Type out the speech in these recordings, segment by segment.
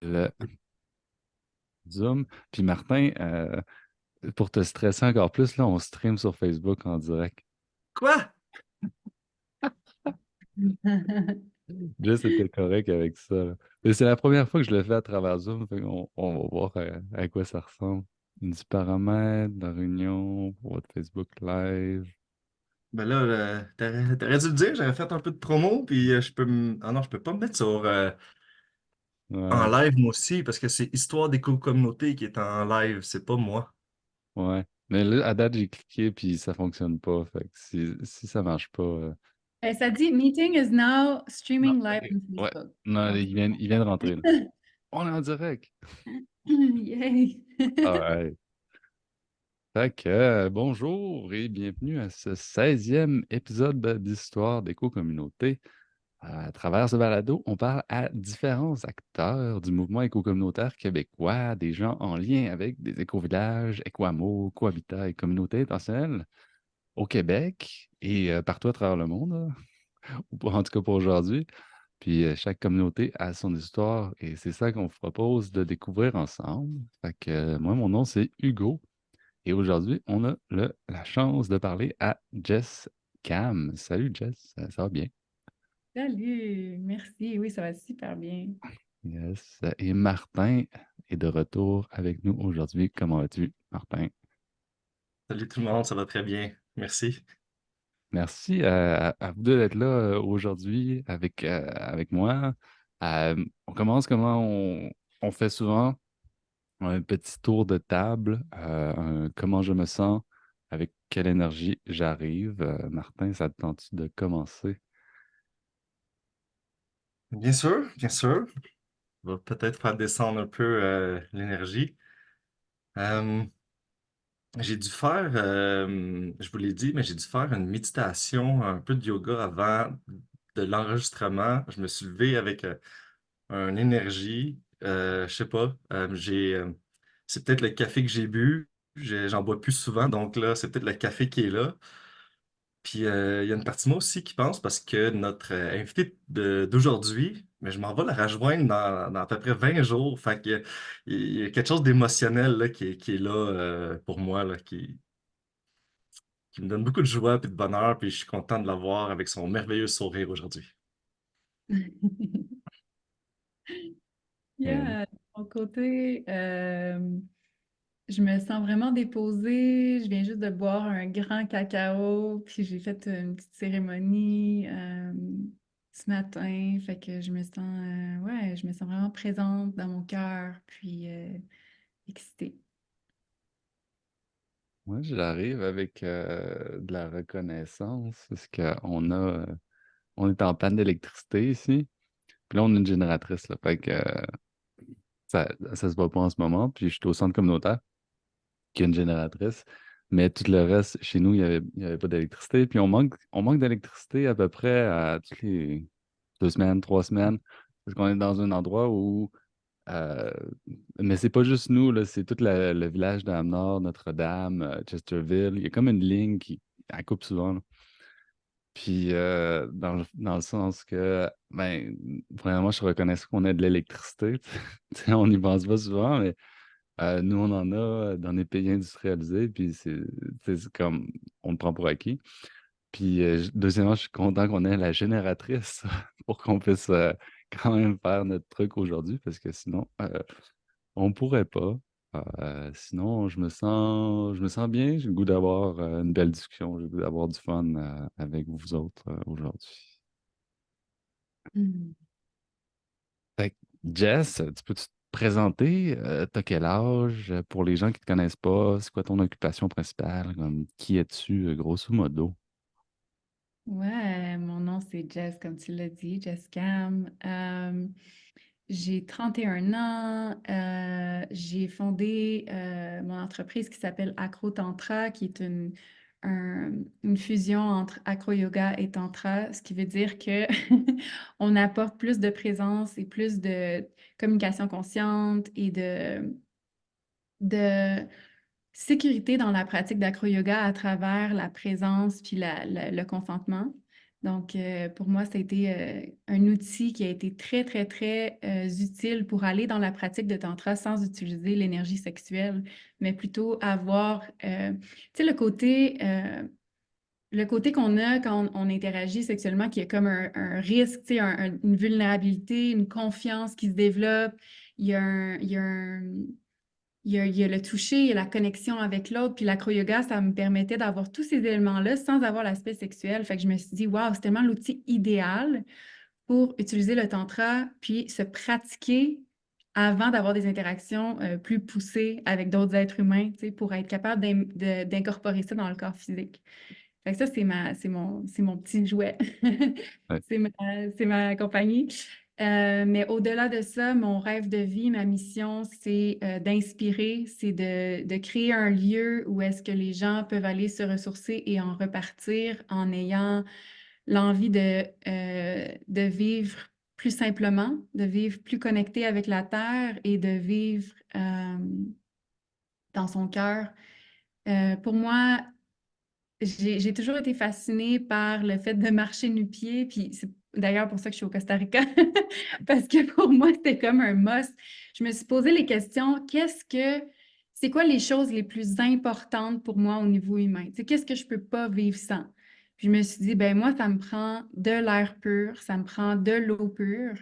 le Zoom. Puis Martin, pour te stresser encore plus, là, on stream sur Facebook en direct. Quoi? Juste était correct avec ça, là. Mais c'est la première fois que je le fais à travers Zoom, fait on va voir à quoi ça ressemble. Du paramètre, la réunion, pour votre Facebook Live. Ben là, t'aurais dû le dire, j'avais fait un peu de promo, puis Ah non, je peux pas me mettre en Ouais, live moi aussi, parce que c'est Histoire des communautés qui est en live, c'est pas moi. ouais. Mais là, à date, j'ai cliqué, puis ça fonctionne pas. Fait que si ça marche pas. Ça dit Meeting is now Non, streaming live ok. on Ouais. Facebook. Non, Donc, il vient de rentrer, là. On est en direct. yay! Ouais. Fait que, bonjour et bienvenue à ce 16e épisode d'Histoire d'éco-communauté. À travers ce balado, on parle à différents acteurs du mouvement éco-communautaire québécois, des gens en lien avec des éco-villages, éco-hameaux, cohabitats et communautés intentionnelles au Québec et partout à travers le monde, là, ou en tout cas pour aujourd'hui. Puis chaque communauté a son histoire et c'est ça qu'on vous propose de découvrir ensemble. Fait que moi, mon nom, c'est Hugo. Et aujourd'hui, on a la chance de parler à Jess Cam. Salut Jess, ça va bien? Salut! Merci. Oui, ça va super bien. Yes. Et Martin est de retour avec nous aujourd'hui. Comment vas-tu, Martin? Salut tout le monde, ça va très bien. Merci. Merci à vous deux d'être là aujourd'hui avec moi. On commence comment on fait souvent un petit tour de table. Comment je me sens, avec quelle énergie j'arrive. Martin, ça te tente de commencer? Bien sûr, bien sûr. On va peut-être faire descendre un peu l'énergie. Euh, j'ai dû faire, je vous l'ai dit, mais j'ai dû faire une méditation, un peu de yoga avant de l'enregistrement. Je me suis levé avec une énergie, je sais pas, c'est peut-être le café que j'ai bu, j'en bois plus souvent, donc là, c'est peut-être le café qui est là. Puis il y a une partie de moi aussi qui pense parce que notre invité d'aujourd'hui, mais je m'en vais la rejoindre dans à peu près 20 jours. Fait que il y a quelque chose d'émotionnel là, qui est là pour moi, là, qui me donne beaucoup de joie et de bonheur, puis je suis content de l'avoir avec son merveilleux sourire aujourd'hui. Yes. Yeah, de mon côté, je me sens vraiment déposée. Je viens juste de boire un grand cacao, puis j'ai fait une petite cérémonie ce matin. Fait que je me sens, ouais, je me sens vraiment présente dans mon cœur, puis excitée. Moi, j'arrive avec de la reconnaissance parce on est en panne d'électricité ici. Puis là, on a une génératrice, là. Fait que ça se voit pas en ce moment. Puis je suis au centre communautaire qui a une génératrice. Mais tout le reste, chez nous, il y avait pas d'électricité. Puis on manque d'électricité à peu près à toutes les 2 semaines, 3 semaines. Parce qu'on est dans un endroit où Euh, mais c'est pas juste nous, là, c'est tout le village d'Amnord, Notre-Dame, Chesterville. Il y a comme une ligne qui elle coupe souvent, là. Puis dans le sens que, ben, premièrement, je reconnais qu'on a de l'électricité. Tu sais, on n'y pense pas souvent, mais nous, on en a dans des pays industrialisés. Puis c'est comme, on le prend pour acquis. Puis deuxièmement, je suis content qu'on ait la génératrice pour qu'on puisse quand même faire notre truc aujourd'hui, parce que sinon, on pourrait pas. Sinon, je me sens bien. J'ai le goût d'avoir une belle discussion. J'ai le goût d'avoir du fun avec vous autres aujourd'hui. Mm. Fait que, Jess, tu peux te présenter? T'as quel âge? Pour les gens qui te connaissent pas, c'est quoi ton occupation principale? Comme, qui es-tu, grosso modo? Ouais, mon nom c'est Jess, comme tu l'as dit, Jess Cam. J'ai 31 ans. J'ai fondé mon entreprise qui s'appelle Acro Tantra, qui est une fusion entre acro yoga et tantra, ce qui veut dire que on apporte plus de présence et plus de communication consciente et de sécurité dans la pratique d'acro yoga à travers la présence puis le consentement. Donc, pour moi, ça a été un outil qui a été très, très, très utile pour aller dans la pratique de tantra sans utiliser l'énergie sexuelle, mais plutôt avoir, tu sais, le côté qu'on a quand on interagit sexuellement, qui est comme un risque, tu sais, une vulnérabilité, une confiance qui se développe. Il y a un, il y a un- il y a le toucher, il y a la connexion avec l'autre. Puis l'acro-yoga, ça me permettait d'avoir tous ces éléments-là sans avoir l'aspect sexuel. Fait que je me suis dit, waouh, c'est tellement l'outil idéal pour utiliser le tantra, puis se pratiquer avant d'avoir des interactions plus poussées avec d'autres êtres humains, tu sais, pour être capable d'incorporer ça dans le corps physique. Fait que ça, c'est mon petit jouet. Ouais. C'est ma, c'est ma compagnie. Mais au-delà de ça, mon rêve de vie, ma mission, c'est d'inspirer, c'est de créer un lieu où est-ce que les gens peuvent aller se ressourcer et en repartir en ayant l'envie de vivre plus simplement, de vivre plus connecté avec la terre et de vivre dans son cœur. Pour moi, j'ai toujours été fascinée par le fait de marcher nu-pieds, puis c'est d'ailleurs pour ça que je suis au Costa Rica, parce que pour moi, c'était comme un must. Je me suis posé les questions, c'est quoi les choses les plus importantes pour moi au niveau humain? Tu sais, qu'est-ce que je peux pas vivre sans? Puis je me suis dit, ben moi, ça me prend de l'air pur, ça me prend de l'eau pure,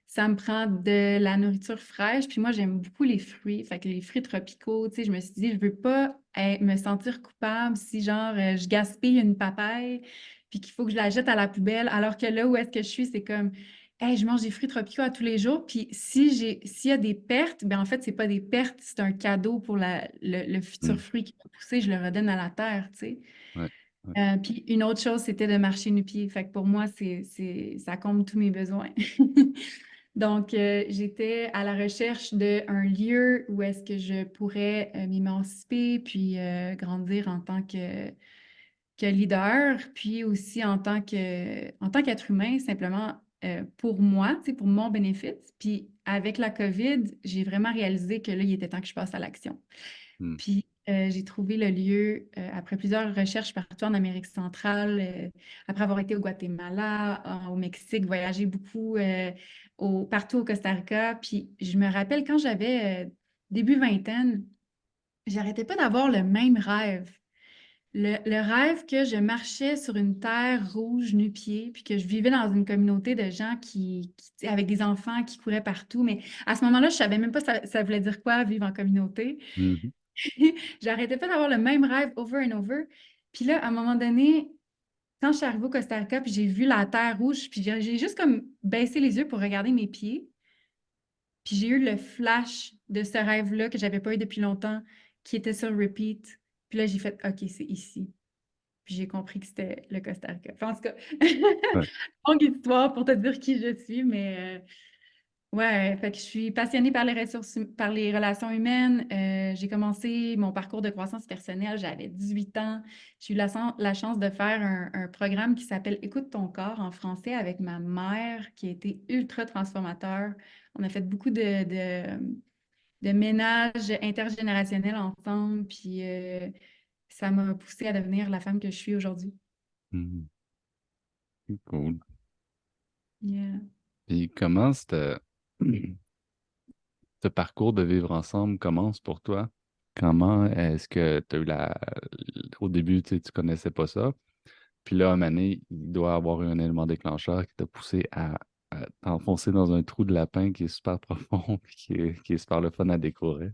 ça me prend de la nourriture fraîche, puis moi, j'aime beaucoup les fruits, fait que les fruits tropicaux, tu sais, je me suis dit, je veux pas me sentir coupable si, genre, je gaspille une papaye, puis qu'il faut que je la jette à la poubelle, alors que là où est-ce que je suis, c'est comme, hey, je mange des fruits tropicaux à tous les jours, puis s'il y a des pertes, ben en fait, c'est pas des pertes, c'est un cadeau pour le futur Mm. fruit qui va pousser, je le redonne à la terre, tu sais. Ouais. Ouais. Puis une autre chose, c'était de marcher nu-pied. Fait que pour moi, ça comble tous mes besoins. Donc, j'étais à la recherche d'un lieu où est-ce que je pourrais m'émanciper puis grandir en tant que leader, puis aussi en tant qu'être humain, simplement pour moi, tu sais, pour mon bénéfice. Puis avec la COVID, j'ai vraiment réalisé que là, il était temps que je passe à l'action. Mm. Puis j'ai trouvé le lieu après plusieurs recherches partout en Amérique centrale, après avoir été au Guatemala, au Mexique, voyagé beaucoup partout au Costa Rica. Puis je me rappelle quand j'avais début vingtaine, j'arrêtais pas d'avoir le même rêve. Le rêve que je marchais sur une terre rouge nu-pieds, puis que je vivais dans une communauté de gens avec des enfants qui couraient partout. Mais à ce moment-là, je savais même pas ça voulait dire quoi vivre en communauté. Mhm. J'arrêtais pas d'avoir le même rêve over and over. Puis là, à un moment donné, quand je suis arrivée au Costa Rica, puis j'ai vu la terre rouge, puis j'ai juste comme baissé les yeux pour regarder mes pieds. Puis j'ai eu le flash de ce rêve-là que j'avais pas eu depuis longtemps, qui était sur repeat. Puis là, j'ai fait, OK, c'est ici. Puis j'ai compris que c'était le Costa Rica. Enfin, en tout cas, Ouais. longue histoire pour te dire qui je suis, mais ouais, fait que je suis passionnée par les ressources, par les relations humaines. J'ai commencé mon parcours de croissance personnelle, j'avais 18 ans. J'ai eu la chance de faire un programme qui s'appelle Écoute ton corps en français avec ma mère, qui a été ultra transformateur. On a fait beaucoup de ménage intergénérationnel ensemble, puis ça m'a poussée à devenir la femme que je suis aujourd'hui. Mhm. Cool. Yeah. Puis comment ce parcours de vivre ensemble commence pour toi? Comment est-ce que tu as eu au début, tu sais, tu connaissais pas ça. Puis là, à un moment donné, il doit avoir eu un élément déclencheur qui t'a poussé à t'enfoncer dans un trou de lapin qui est super profond puis qui est super le fun à découvrir.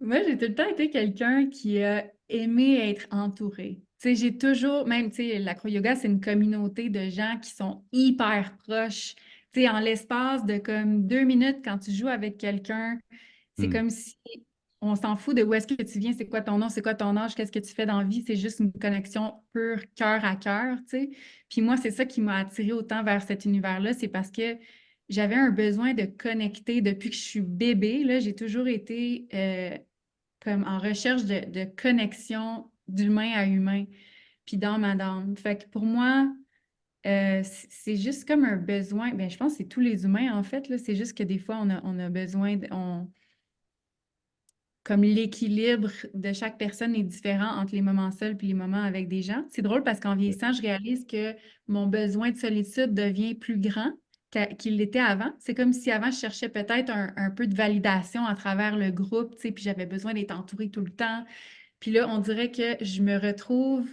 Moi, j'ai tout le temps été quelqu'un qui a aimé être entouré. Tu sais, j'ai toujours, même, tu sais, l'acro-yoga, c'est une communauté de gens qui sont hyper proches. Tu sais, en l'espace de comme 2 minutes, quand tu joues avec quelqu'un, c'est Hmm. comme si on s'en fout de où est-ce que tu viens, c'est quoi ton nom, c'est quoi ton âge, qu'est-ce que tu fais dans la vie. C'est juste une connexion pure cœur à cœur, tu sais. Puis moi, c'est ça qui m'a attirée autant vers cet univers-là, c'est parce que j'avais un besoin de connecter depuis que je suis bébé. Là, j'ai toujours été comme en recherche de connexion d'humain à humain, puis d'âme à âme. Fait que pour moi, c'est juste comme un besoin. Ben, je pense que c'est tous les humains, en fait, là. C'est juste que des fois, on a besoin comme l'équilibre de chaque personne est différent entre les moments seuls et les moments avec des gens. C'est drôle parce qu'en vieillissant, je réalise que mon besoin de solitude devient plus grand qu'il l'était avant. C'est comme si avant, je cherchais peut-être un peu de validation à travers le groupe, tu sais, puis j'avais besoin d'être entourée tout le temps. Puis là, on dirait que je me retrouve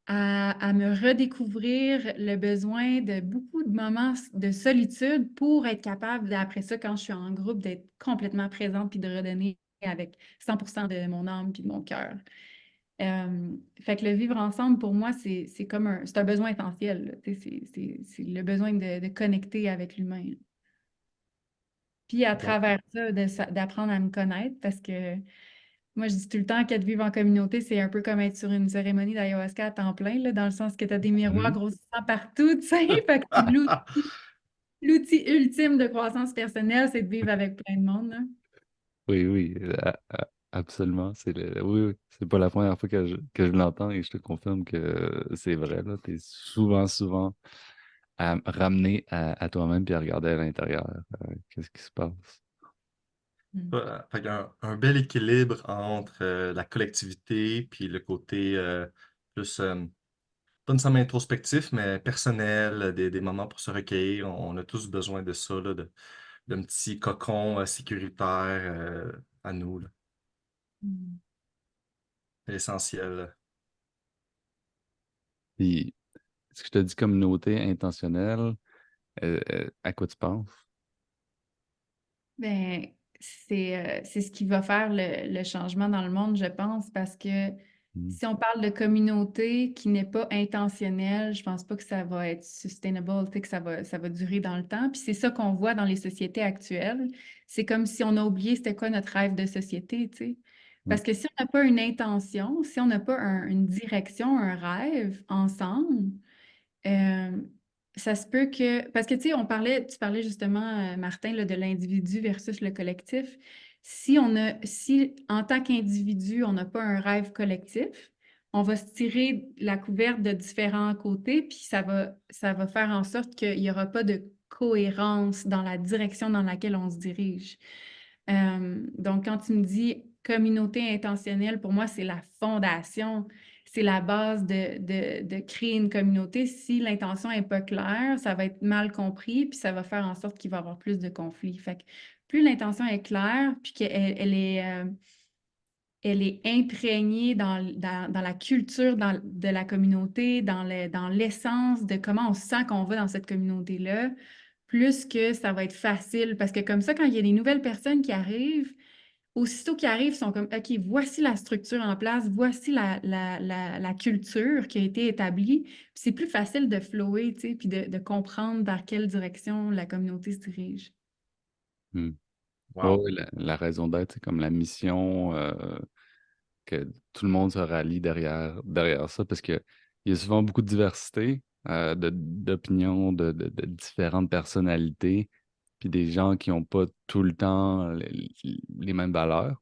à me redécouvrir le besoin de beaucoup de moments de solitude pour être capable, après ça, quand je suis en groupe, d'être complètement présente puis de redonner avec 100% de mon âme puis de mon cœur. Fait que le vivre ensemble, pour moi, c'est comme c'est un besoin essentiel, là. Tu sais, c'est le besoin de connecter avec l'humain. Puis à Donc, travers ça, d'apprendre à me connaître, parce que moi, je dis tout le temps que de vivre en communauté, c'est un peu comme être sur une cérémonie d'ayahuasca à temps plein, là, dans le sens que tu as des miroirs Mhm. grossissants partout, tu sais. Fait que c'est l'outil ultime de croissance personnelle, c'est de vivre avec plein de monde, là. Oui, oui, absolument. Oui, oui. C'est pas la première fois que je l'entends et je te confirme que c'est vrai, là. T'es souvent à ramener à toi-même puis à regarder à l'intérieur. Qu'est-ce qui se passe? Mm. fait un bel équilibre entre la collectivité puis le côté plus, pas nécessairement introspectif, mais personnel, des moments pour se recueillir. On a tous besoin de ça, là, d'un petit cocon sécuritaire à nous, là. Mm. C'est essentiel. Puis, est-ce que je te dis communauté intentionnelle, à quoi tu penses? Ben, c'est ce qui va faire le changement dans le monde, je pense, parce que Mm. si on parle de communauté qui n'est pas intentionnelle, je pense pas que ça va être sustainable, tu sais, que ça va durer dans le temps. Puis c'est ça qu'on voit dans les sociétés actuelles. C'est comme si on a oublié c'était quoi notre rêve de société, tu sais. Mm. Parce que si on n'a pas une intention, si on n'a pas une direction, un rêve ensemble, euh, ça se peut que, parce que tu sais, tu parlais justement, Martin, là, de l'individu versus le collectif. Si en tant qu'individu, on n'a pas un rêve collectif, on va se tirer la couverte de différents côtés, puis ça va faire en sorte qu'il n'y aura pas de cohérence dans la direction dans laquelle on se dirige. Donc, quand tu me dis communauté intentionnelle, pour moi, c'est la fondation, c'est la base de créer une communauté. Si l'intention n'est pas claire, ça va être mal compris, puis ça va faire en sorte qu'il va y avoir plus de conflits. Fait que plus l'intention est claire, puis elle est imprégnée dans la culture de la communauté, dans l'essence de comment on sent qu'on va dans cette communauté-là, plus que ça va être facile. Parce que comme ça, quand il y a des nouvelles personnes qui arrivent, aussitôt qu'ils arrivent, ils sont comme, OK, voici la structure en place, voici la culture qui a été établie. Puis c'est plus facile de flower, tu sais, puis de comprendre vers quelle direction la communauté se dirige. Mm. Ouais, Wow. ouais, la raison d'être, c'est comme la mission, que tout le monde se rallie derrière ça, parce qu'il y a souvent beaucoup de diversité, d'opinions, de différentes personnalités, puis des gens qui n'ont pas tout le temps les mêmes valeurs.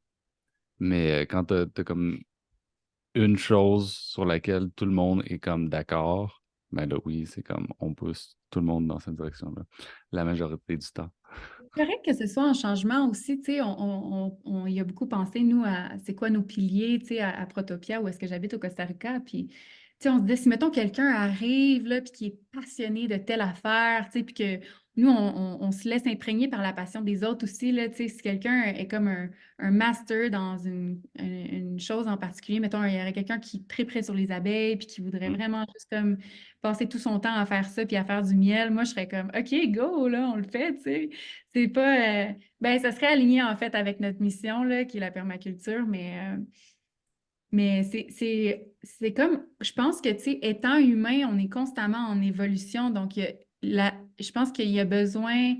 Mais quand t'as comme une chose sur laquelle tout le monde est comme d'accord, ben là, oui, c'est comme on pousse tout le monde dans cette direction-là, la majorité du temps. C'est correct que ce soit un changement aussi, tu sais, on y a beaucoup pensé, nous, à c'est quoi nos piliers, tu sais, à Protopia, où est-ce que j'habite au Costa Rica, puis, tu sais, on se disait, si, mettons, quelqu'un arrive, là, puis qui est passionné de telle affaire, tu sais, puis que nous, on se laisse imprégner par la passion des autres aussi, là, tu sais, si quelqu'un est comme un master dans une chose en particulier, mettons, il y aurait quelqu'un qui triperait sur les abeilles, puis qui voudrait Mm. vraiment juste comme passer tout son temps à faire ça, puis à faire du miel, moi, je serais comme, OK, go, là, on le fait, tu sais. C'est pas. Ben, ça serait aligné en fait avec notre mission, là, qui est la permaculture, mais c'est comme. Je pense que, tu sais, étant humain, on est constamment en évolution. Donc, je pense qu'il y a besoin.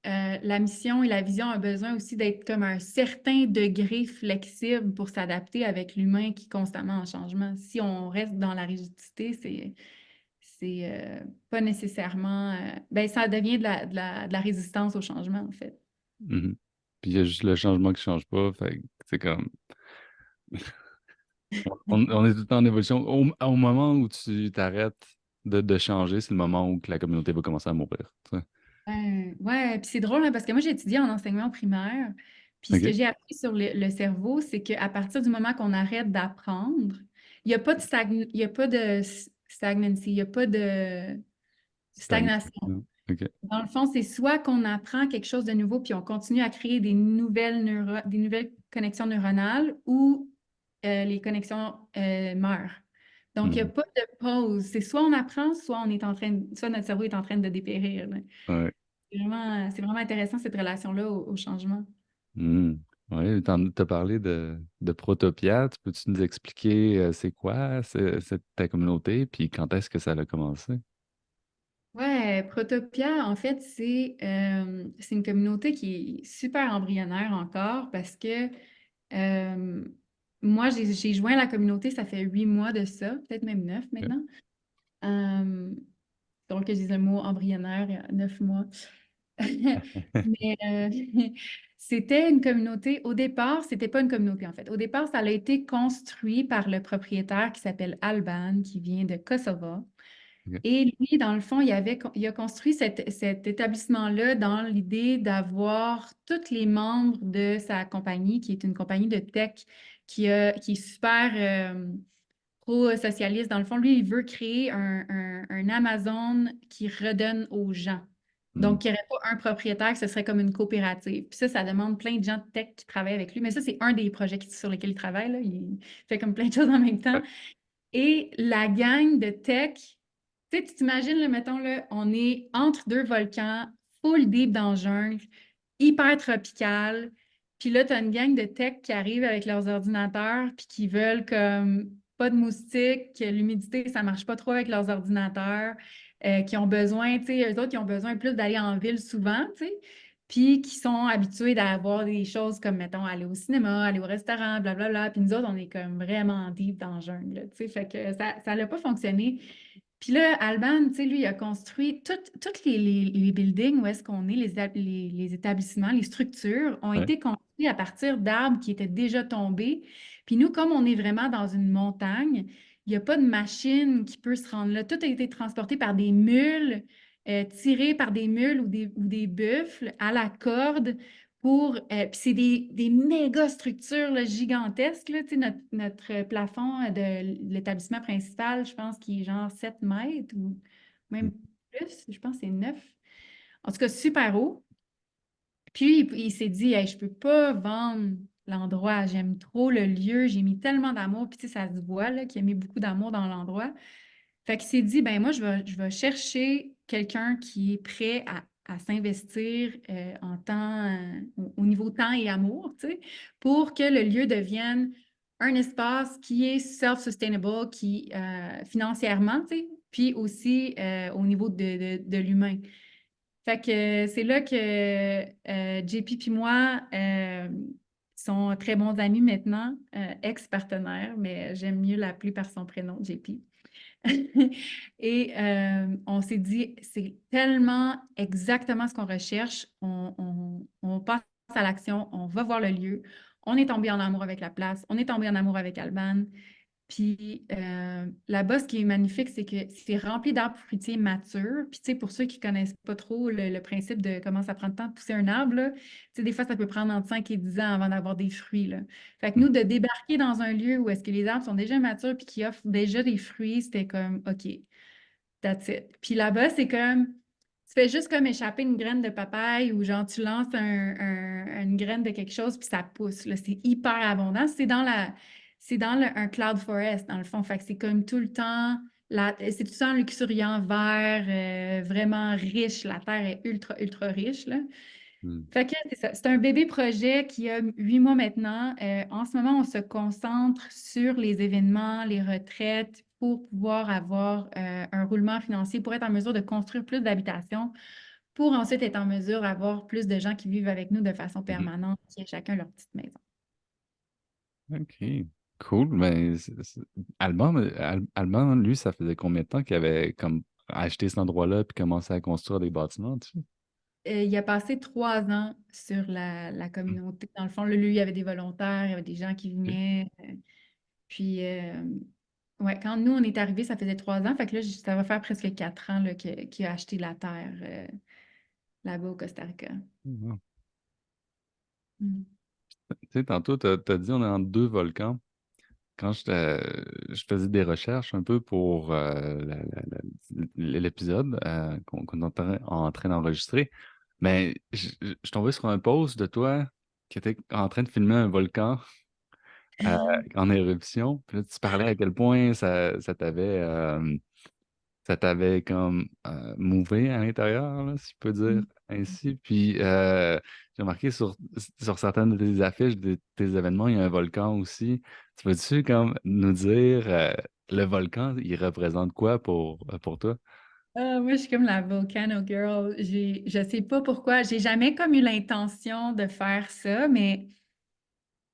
La mission et la vision ont besoin aussi d'être comme un certain degré flexible pour s'adapter avec l'humain qui est constamment en changement. Si on reste dans la rigidité, c'est pas nécessairement. Ben, ça devient de la résistance au changement, en fait. Mhm. Puis il y a juste le changement qui change pas, fait que c'est comme on est tout le temps en évolution. Au moment où tu t'arrêtes de changer, c'est le moment où que la communauté va commencer à mourir. Tu sais. Ouais, puis c'est drôle hein, parce que moi j'ai étudié en enseignement primaire, Puis ce que OK. j'ai appris sur le cerveau, c'est qu'à partir du moment qu'on arrête d'apprendre, il n'y a pas de il y a pas de stagnancy, il n'y a pas de stagnation. Stagnation. OK. Dans le fond, c'est soit qu'on apprend quelque chose de nouveau puis on continue à créer des nouvelles connexions neuronales ou les connexions meurent. Donc, il n'y a Mhm. pas de pause. C'est soit on apprend, soit on est en train soit notre cerveau est en train de dépérir, là. Ouais. C'est vraiment intéressant cette relation-là au changement. Mhm. Ouais, t'as parlé de Protopia. Peux-tu nous expliquer c'est quoi ta communauté, puis quand est-ce que ça a commencé? Ouais, Protopia, en fait, c'est une communauté qui est super embryonnaire encore parce que euh, moi, j'ai joint la communauté, ça fait 8 mois de ça, peut-être même 9 OK. maintenant. Euh, donc, je dis le mot embryonnaire, il y a 9 mois. Mais c'était une communauté, au départ, c'était pas une communauté en fait. Au départ, ça a été construit par le propriétaire qui s'appelle Alban, qui vient de Kosovo. OK. Et lui, dans le fond, il a construit cet établissement-là dans l'idée d'avoir tous les membres de sa compagnie, qui est une compagnie de tech qui est super pro-socialiste. Dans le fond, lui, il veut créer un Amazon qui redonne aux gens. Mhm. Donc, il n'y aurait pas un propriétaire, ce serait comme une coopérative. Puis ça demande plein de gens de tech qui travaillent avec lui. Mais ça, c'est un des projets sur lesquels il travaille, là. Il fait comme plein de choses en même temps. Ouais. Et la gang de tech, tu sais, tu t'imagines, là, mettons, là, on est entre deux volcans, full deep dans la jungle, hyper tropical. Puis là, tu as une gang de tech qui arrive avec leurs ordinateurs, puis qui veulent comme pas de moustiques, que l'humidité, ça marche pas trop avec leurs ordinateurs, qui ont besoin, tu sais, eux autres, qui ont besoin plus d'aller en ville souvent, tu sais, puis qui sont habitués d'avoir des choses comme, mettons, aller au cinéma, aller au restaurant, blablabla. Puis nous autres, on est comme vraiment deep dans le jungle, là, tu sais, fait que ça n'a pas fonctionné. Puis là, Alban, tu sais, lui, il a construit tous les buildings où est-ce qu'on est, les établissements, les structures ont Ouais. été construits à partir d'arbres qui étaient déjà tombés. Puis nous, comme on est vraiment dans une montagne, il n'y a pas de machine qui peut se rendre là. Tout a été transporté par des mules, tiré par des mules ou des buffles à la corde puis c'est des méga structures là, gigantesques. Là, tu sais, notre plafond de l'établissement principal, je pense qu'il est genre 7 mètres ou même plus. Je pense que c'est 9. En tout cas, super haut. Puis il s'est dit, hey, je peux pas vendre l'endroit. J'aime trop le lieu. J'ai mis tellement d'amour. Puis tu sais, ça se voit là, qu'il a mis beaucoup d'amour dans l'endroit. Fait qu'il s'est dit, ben moi, je vais chercher quelqu'un qui est prêt à s'investir en temps, au niveau temps et amour, tu sais, pour que le lieu devienne un espace qui est self-sustainable, qui financièrement, tu sais, puis aussi au niveau de l'humain. Fait que c'est là que JP puis moi sont très bons amis maintenant, ex-partenaires, mais j'aime mieux l'appeler par son prénom, JP. Et on s'est dit, c'est tellement exactement ce qu'on recherche. On passe à l'action, on va voir le lieu. On est tombé en amour avec la place, on est tombé en amour avec Alban. Puis là-bas, ce qui est magnifique, c'est que c'est rempli d'arbres fruitiers matures. Puis tu sais, pour ceux qui ne connaissent pas trop le principe de comment ça prend de temps de pousser un arbre, là, tu sais, des fois, ça peut prendre entre 5 et 10 ans avant d'avoir des fruits, là. Fait que nous, de débarquer dans un lieu où est-ce que les arbres sont déjà matures puis qui offrent déjà des fruits, c'était comme, OK, that's it. Puis là-bas, c'est comme, tu fais juste comme échapper une graine de papaye ou genre tu lances une graine de quelque chose puis ça pousse, là. C'est hyper abondant. Un cloud forest, dans le fond. Fait que c'est comme tout le temps, c'est tout le temps luxuriant, vert, vraiment riche. La terre est ultra, ultra riche, là. Mhm. Fait que c'est ça. C'est un bébé projet qui a 8 mois maintenant. En ce moment, on se concentre sur les événements, les retraites pour pouvoir avoir un roulement financier pour être en mesure de construire plus d'habitations, pour ensuite être en mesure d'avoir plus de gens qui vivent avec nous de façon Mhm. permanente, qui aient chacun leur petite maison. OK. Cool. Mais Alban, lui, ça faisait combien de temps qu'il avait comme acheté cet endroit-là puis commencé à construire des bâtiments dessus? Il a passé 3 ans sur la Mhm. communauté. Dans le fond, là, lui, il y avait des volontaires, il y avait des gens qui OK. venaient. Puis, ouais, quand nous, on est arrivés, ça faisait 3 ans. Fait que là, ça va faire presque 4 ans là, qu'il a acheté la terre là-bas au Costa Rica. Mhm. Mm. sais, tantôt, tu as dit on est entre deux volcans. Quand je faisais des recherches un peu pour l'épisode qu'on est en train d'enregistrer, mais je tombais sur un post de toi qui était en train de filmer un volcan en éruption. Puis là, tu parlais à quel point ça t'avait comme mouvé à l'intérieur, là, si je peux dire ainsi. Puis j'ai remarqué sur certaines de tes affiches, de tes événements, il y a un volcan aussi. Tu peux-tu comme nous dire le volcan, il représente quoi pour toi? Moi, je suis comme la Volcano Girl. Je sais pas pourquoi. J'ai jamais comme eu l'intention de faire ça, mais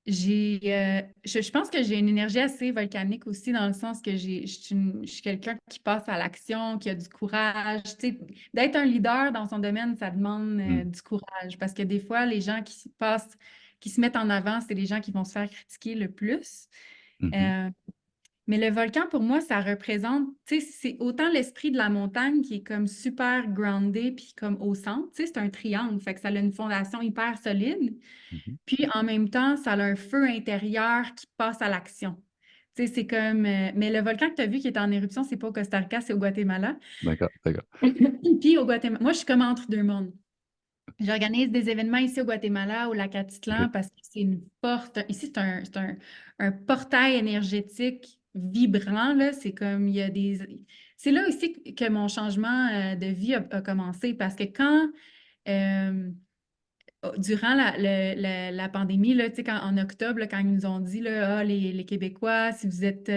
je pense que j'ai une énergie assez volcanique aussi, dans le sens que je suis quelqu'un qui passe à l'action, qui a du courage. Tu sais, d'être un leader dans son domaine, ça demande Hmm. du courage, parce que des fois, les gens qui se mettent en avant, c'est les gens qui vont se faire critiquer le plus. Mhm. Euh, mais le volcan, pour moi, ça représente, tu sais, c'est autant l'esprit de la montagne qui est comme super groundé, puis comme au centre, tu sais, c'est un triangle, fait que ça a une fondation hyper solide. Mhm. Puis en même temps, ça a un feu intérieur qui passe à l'action. Tu sais, c'est comme. Mais le volcan que tu as vu qui est en éruption, c'est pas au Costa Rica, c'est au Guatemala. D'accord, d'accord. Puis au Guatemala, moi, je suis comme entre deux mondes. J'organise des événements ici au Guatemala, au lac OK. Atitlan, parce que c'est une porte. Ici, un portail énergétique vibrant, là. C'est comme il y a des. C'est là aussi que mon changement de vie a commencé, parce que quand. euh, durant la pandémie, là, tu sais, en octobre, là, quand ils nous ont dit, là, ah, les Québécois, si vous n'êtes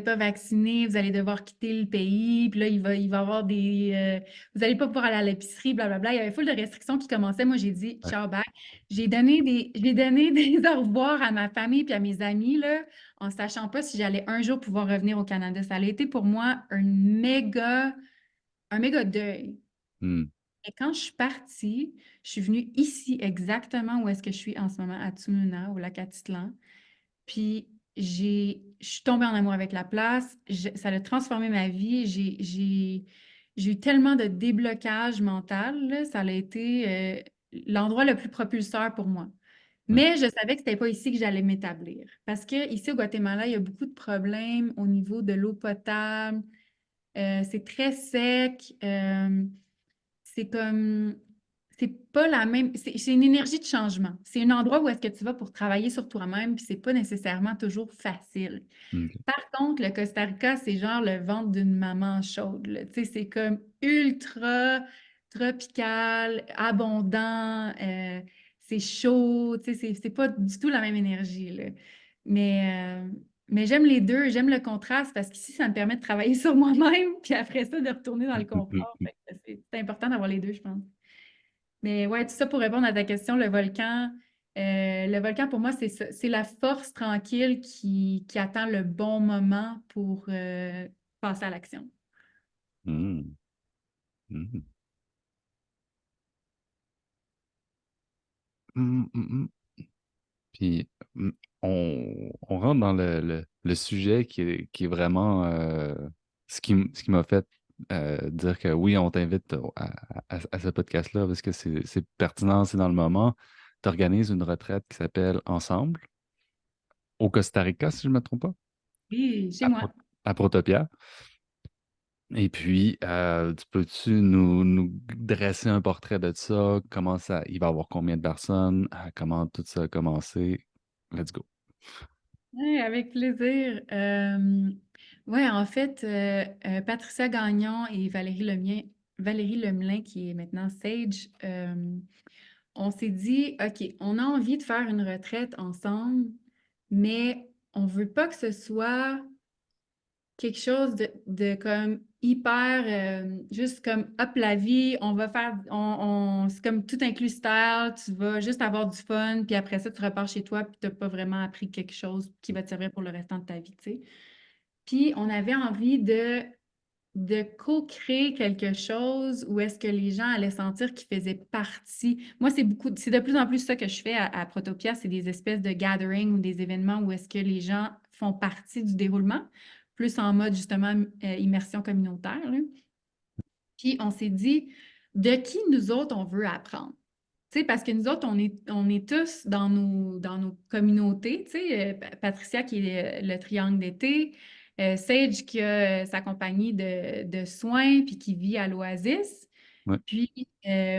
pas vaccinés, vous allez devoir quitter le pays, puis là, il va y avoir vous n'allez pas pouvoir aller à l'épicerie, blablabla. Il y avait full de restrictions qui commençaient. Moi, j'ai dit, Ouais. ciao, bye. J'ai donné des au revoir à ma famille puis à mes amis, là, en sachant pas si j'allais un jour pouvoir revenir au Canada. Ça a été pour moi un méga deuil. Hmm. Et quand je suis partie, je suis venue ici exactement où est-ce que je suis en ce moment, à Tununa, au lac Atitlan. Puis je suis tombée en amour avec la place. Ça a transformé ma vie. J'ai eu tellement de déblocage mental, là. Ça a été l'endroit le plus propulseur pour moi. Ouais. Mais je savais que c'était pas ici que j'allais m'établir. Parce que ici au Guatemala, il y a beaucoup de problèmes au niveau de l'eau potable. C'est très sec. C'est comme, c'est pas la même, c'est une énergie de changement. C'est un endroit où est-ce que tu vas pour travailler sur toi-même, puis c'est pas nécessairement toujours facile. OK. Par contre, le Costa Rica, c'est genre le ventre d'une maman chaude, là. Tu sais, c'est comme ultra tropical, abondant, c'est chaud, tu sais, c'est pas du tout la même énergie, là. Mais, euh, mais j'aime les deux, j'aime le contraste parce qu'ici, ça me permet de travailler sur moi-même, puis après ça, de retourner dans le confort. Fait que c'est important d'avoir les deux, je pense. Mais ouais, tout ça pour répondre à ta question, le volcan pour moi, c'est ça, c'est la force tranquille qui attend le bon moment pour passer à l'action. Hmm. Hmm. Hmm. Hmm. Hmm. Puis mm, on rentre dans le sujet qui est vraiment ce qui m'a fait dire que oui, on t'invite à ce podcast-là parce que c'est pertinent, c'est dans le moment. Tu organises une retraite qui s'appelle Ensemble au Costa Rica, si je ne me trompe pas, Oui, chez à, moi. à Protopia. Et puis, peux-tu nous dresser un portrait de ça? Comment ça, il va y avoir combien de personnes? Comment tout ça a commencé? Let's go. Ouais, avec plaisir. Ouais, en fait, Patricia Gagnon et Valérie Lemelin, qui est maintenant Sage, on s'est dit, OK, on a envie de faire une retraite ensemble, mais on veut pas que ce soit quelque chose de comme hyper, juste comme, hop, la vie, on va faire, c'est comme tout inclus style, tu vas juste avoir du fun, puis après ça, tu repars chez toi, puis tu n'as pas vraiment appris quelque chose qui va te servir pour le restant de ta vie, tu sais. Puis on avait envie de co-créer quelque chose où est-ce que les gens allaient sentir qu'ils faisaient partie. Moi, c'est de plus en plus ça que je fais à Protopia, c'est des espèces de gathering ou des événements où est-ce que les gens font partie du déroulement, plus en mode justement immersion communautaire, là. Puis on s'est dit, de qui nous autres on veut apprendre? Tu sais, parce que nous autres, on est tous dans nos communautés. Tu sais, Patricia qui est le Triangle d'été, Sage qui a sa compagnie de soins puis qui vit à l'Oasis, Ouais. puis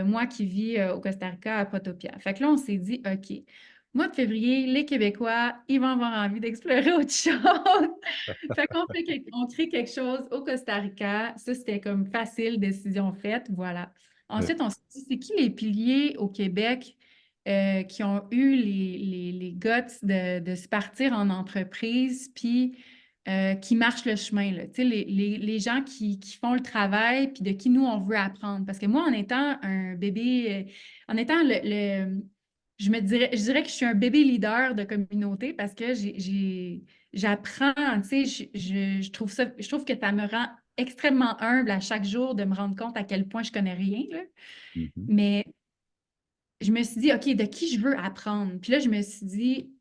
moi qui vis au Costa Rica à Potopia. Fait que là, on s'est dit, OK, mois de février, les Québécois, ils vont avoir envie d'explorer autre chose. Fait on crée quelque chose au Costa Rica. Ça, c'était comme facile, décision faite, voilà. Ouais. Ensuite, on s'est dit, c'est qui les piliers au Québec qui ont eu les guts de se partir en entreprise, puis qui marchent le chemin, là. Tu sais, les gens qui font le travail, puis de qui nous, on veut apprendre. Parce que moi, en étant un bébé, en étant je dirais que je suis un bébé leader de communauté parce que j'apprends, tu sais, je trouve que ça me rend extrêmement humble à chaque jour de me rendre compte à quel point je connais rien, là. Mhm. Mais je me suis dit, OK, de qui je veux apprendre? Puis là, je me suis dit,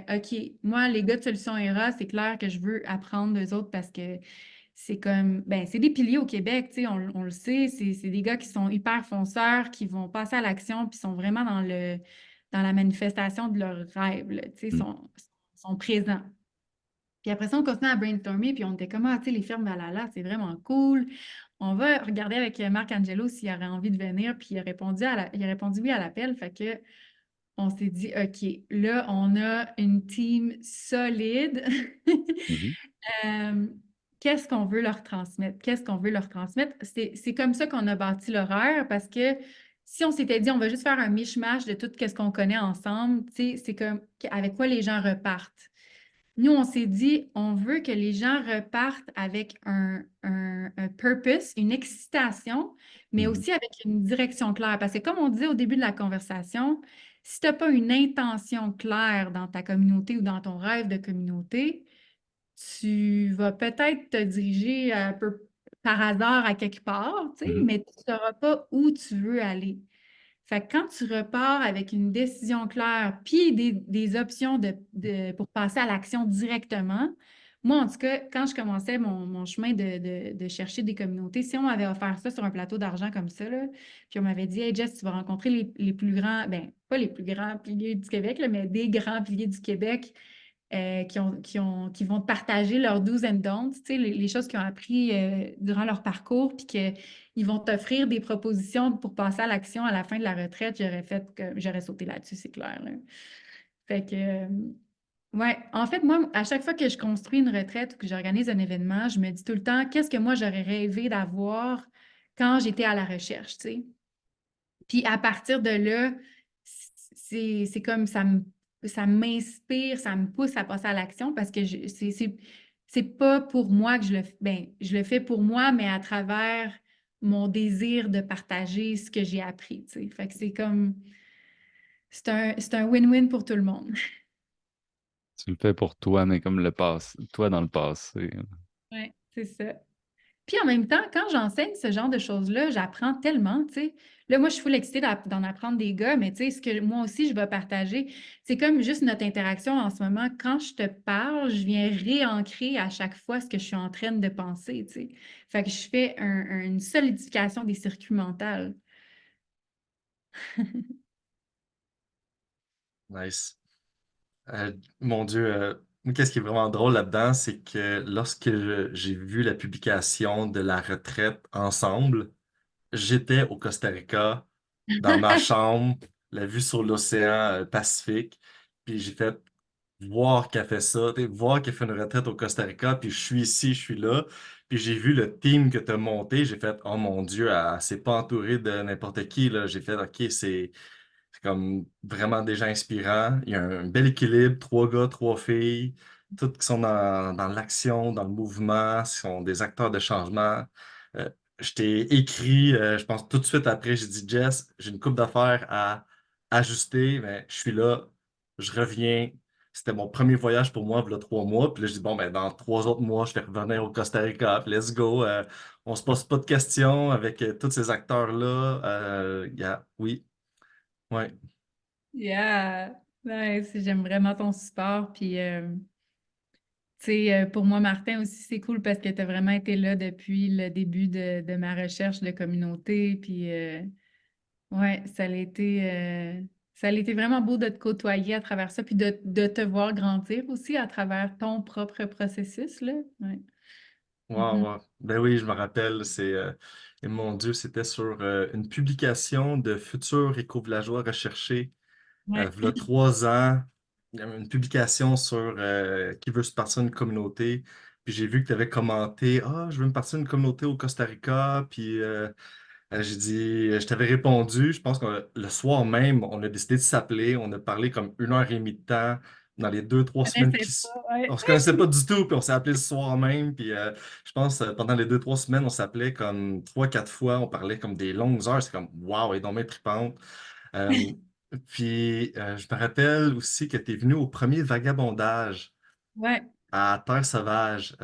OK, moi, les gars de Solution ERA, c'est clair que je veux apprendre d'eux autres parce que c'est comme, ben, c'est des piliers au Québec, tu sais, on le sait, c'est des gars qui sont hyper fonceurs, qui vont passer à l'action, puis sont vraiment dans la manifestation de leurs rêves, là, tu sais, Mhm. sont présents. Puis après ça, on continue à brainstormer, puis on était comme, ah, tu sais, les fermes Valhalla, c'est vraiment cool. On va regarder avec Marc Angelo s'il aurait envie de venir, puis il a répondu oui à l'appel. Fait que on s'est dit, OK, là, on a une team solide. Mhm. Euh, qu'est-ce qu'on veut leur transmettre? Qu'est-ce qu'on veut leur transmettre? C'est comme ça qu'on a bâti l'horaire parce que si on s'était dit, on va juste faire un mishmash de tout ce qu'on connaît ensemble, tu sais, c'est comme avec quoi les gens repartent. Nous, on s'est dit, on veut que les gens repartent avec un purpose, une excitation, mais Mhm. aussi avec une direction claire. Parce que comme on disait au début de la conversation, si tu n'as pas une intention claire dans ta communauté ou dans ton rêve de communauté, tu vas peut-être te diriger un peu par hasard à quelque part, tu sais, Mhm. mais tu ne sauras pas où tu veux aller. Fait que quand tu repars avec une décision claire, puis des options pour passer à l'action directement, moi, en tout cas, quand je commençais mon chemin de chercher des communautés, si on m'avait offert ça sur un plateau d'argent comme ça, là, puis on m'avait dit, Hey Jess, tu vas rencontrer les plus grands, ben, pas les plus grands piliers du Québec, là, mais des grands piliers du Québec qui vont te partager leurs do's and don'ts, tu sais, les choses qu'ils ont appris durant leur parcours, puis qu'ils vont t'offrir des propositions pour passer à l'action à la fin de la retraite, j'aurais sauté là-dessus, c'est clair, là. Fait que, ouais, en fait, moi, à chaque fois que je construis une retraite ou que j'organise un événement, je me dis tout le temps, qu'est-ce que moi j'aurais rêvé d'avoir quand j'étais à la recherche, tu sais. Puis à partir de là, c'est comme ça m'inspire, ça me pousse à passer à l'action parce que c'est pas pour moi que je le fais. Ben, je le fais pour moi, mais à travers mon désir de partager ce que j'ai appris, tu sais. Fait que c'est un win-win pour tout le monde. Tu le fais pour toi, mais comme le passé, toi dans le passé. Ouais, c'est ça. Puis en même temps, quand j'enseigne ce genre de choses-là, j'apprends tellement, tu sais. Là, moi, je suis full excitée d'en apprendre des gars, mais tu sais, ce que moi aussi, je vais partager, c'est comme juste notre interaction en ce moment. Quand je te parle, je viens réancrer à chaque fois ce que je suis en train de penser, tu sais. Fait que je fais une solidification des circuits mentaux. Nice. Mon Dieu, qu'est-ce qui est vraiment drôle là-dedans, c'est que lorsque j'ai vu la publication de la retraite ensemble, j'étais au Costa Rica, dans ma chambre, la vue sur l'océan Pacifique, puis j'ai fait voir qu'elle fait ça, tu sais, voir qu'elle fait une retraite au Costa Rica, puis je suis ici, je suis là, puis j'ai vu le team que tu as monté, j'ai fait, oh mon Dieu, elle s'est pas entourée de n'importe qui, là. J'ai fait, OK, c'est comme vraiment des gens inspirants. Il y a un bel équilibre, trois gars, trois filles, toutes qui sont dans l'action, dans le mouvement, sont des acteurs de changement. Euh, je t'ai écrit, je pense tout de suite après, j'ai dit, Jess, j'ai une coupe d'affaires à ajuster, mais je suis là, je reviens. C'était mon premier voyage pour moi, il y a 3 mois. Puis là, je dis, bon, ben, dans 3 autres mois, je vais revenir au Costa Rica. Puis let's go. On se pose pas de questions avec tous ces acteurs-là. Oui, ouais. Yeah! Nice. J'aime vraiment ton support. Puis, tu sais, pour moi, Martin aussi, c'est cool parce que tu as vraiment été là depuis le début de ma recherche de communauté. Puis, Ouais, ça a été vraiment beau de te côtoyer à travers ça, puis de te voir grandir aussi à travers ton propre processus, là. Ouais. Wow, Mhm. wow. Ben oui, je me rappelle, et mon Dieu, c'était sur une publication de futurs éco-villageois recherchés, Ouais. v'là 3 ans. Il y avait une publication sur qui veut se partir d'une communauté. Puis j'ai vu que tu avais commenté, ah, je veux me partir d'une communauté au Costa Rica. Puis j'ai dit, je t'avais répondu, je pense que le soir même, on a décidé de s'appeler, on a parlé comme 1 heure et demie de temps dans les 2, 3 semaines Je pas, ouais. On se connaissait pas du tout, puis on s'est appelé le soir même, puis je pense pendant les 2, 3 semaines, on s'appelait comme 3, 4 fois, on parlait comme des longues heures, c'est comme wow, et donc bien tripante. Euh, Puis je me rappelle aussi que tu es venu au premier vagabondage Ouais. à Terre Sauvage.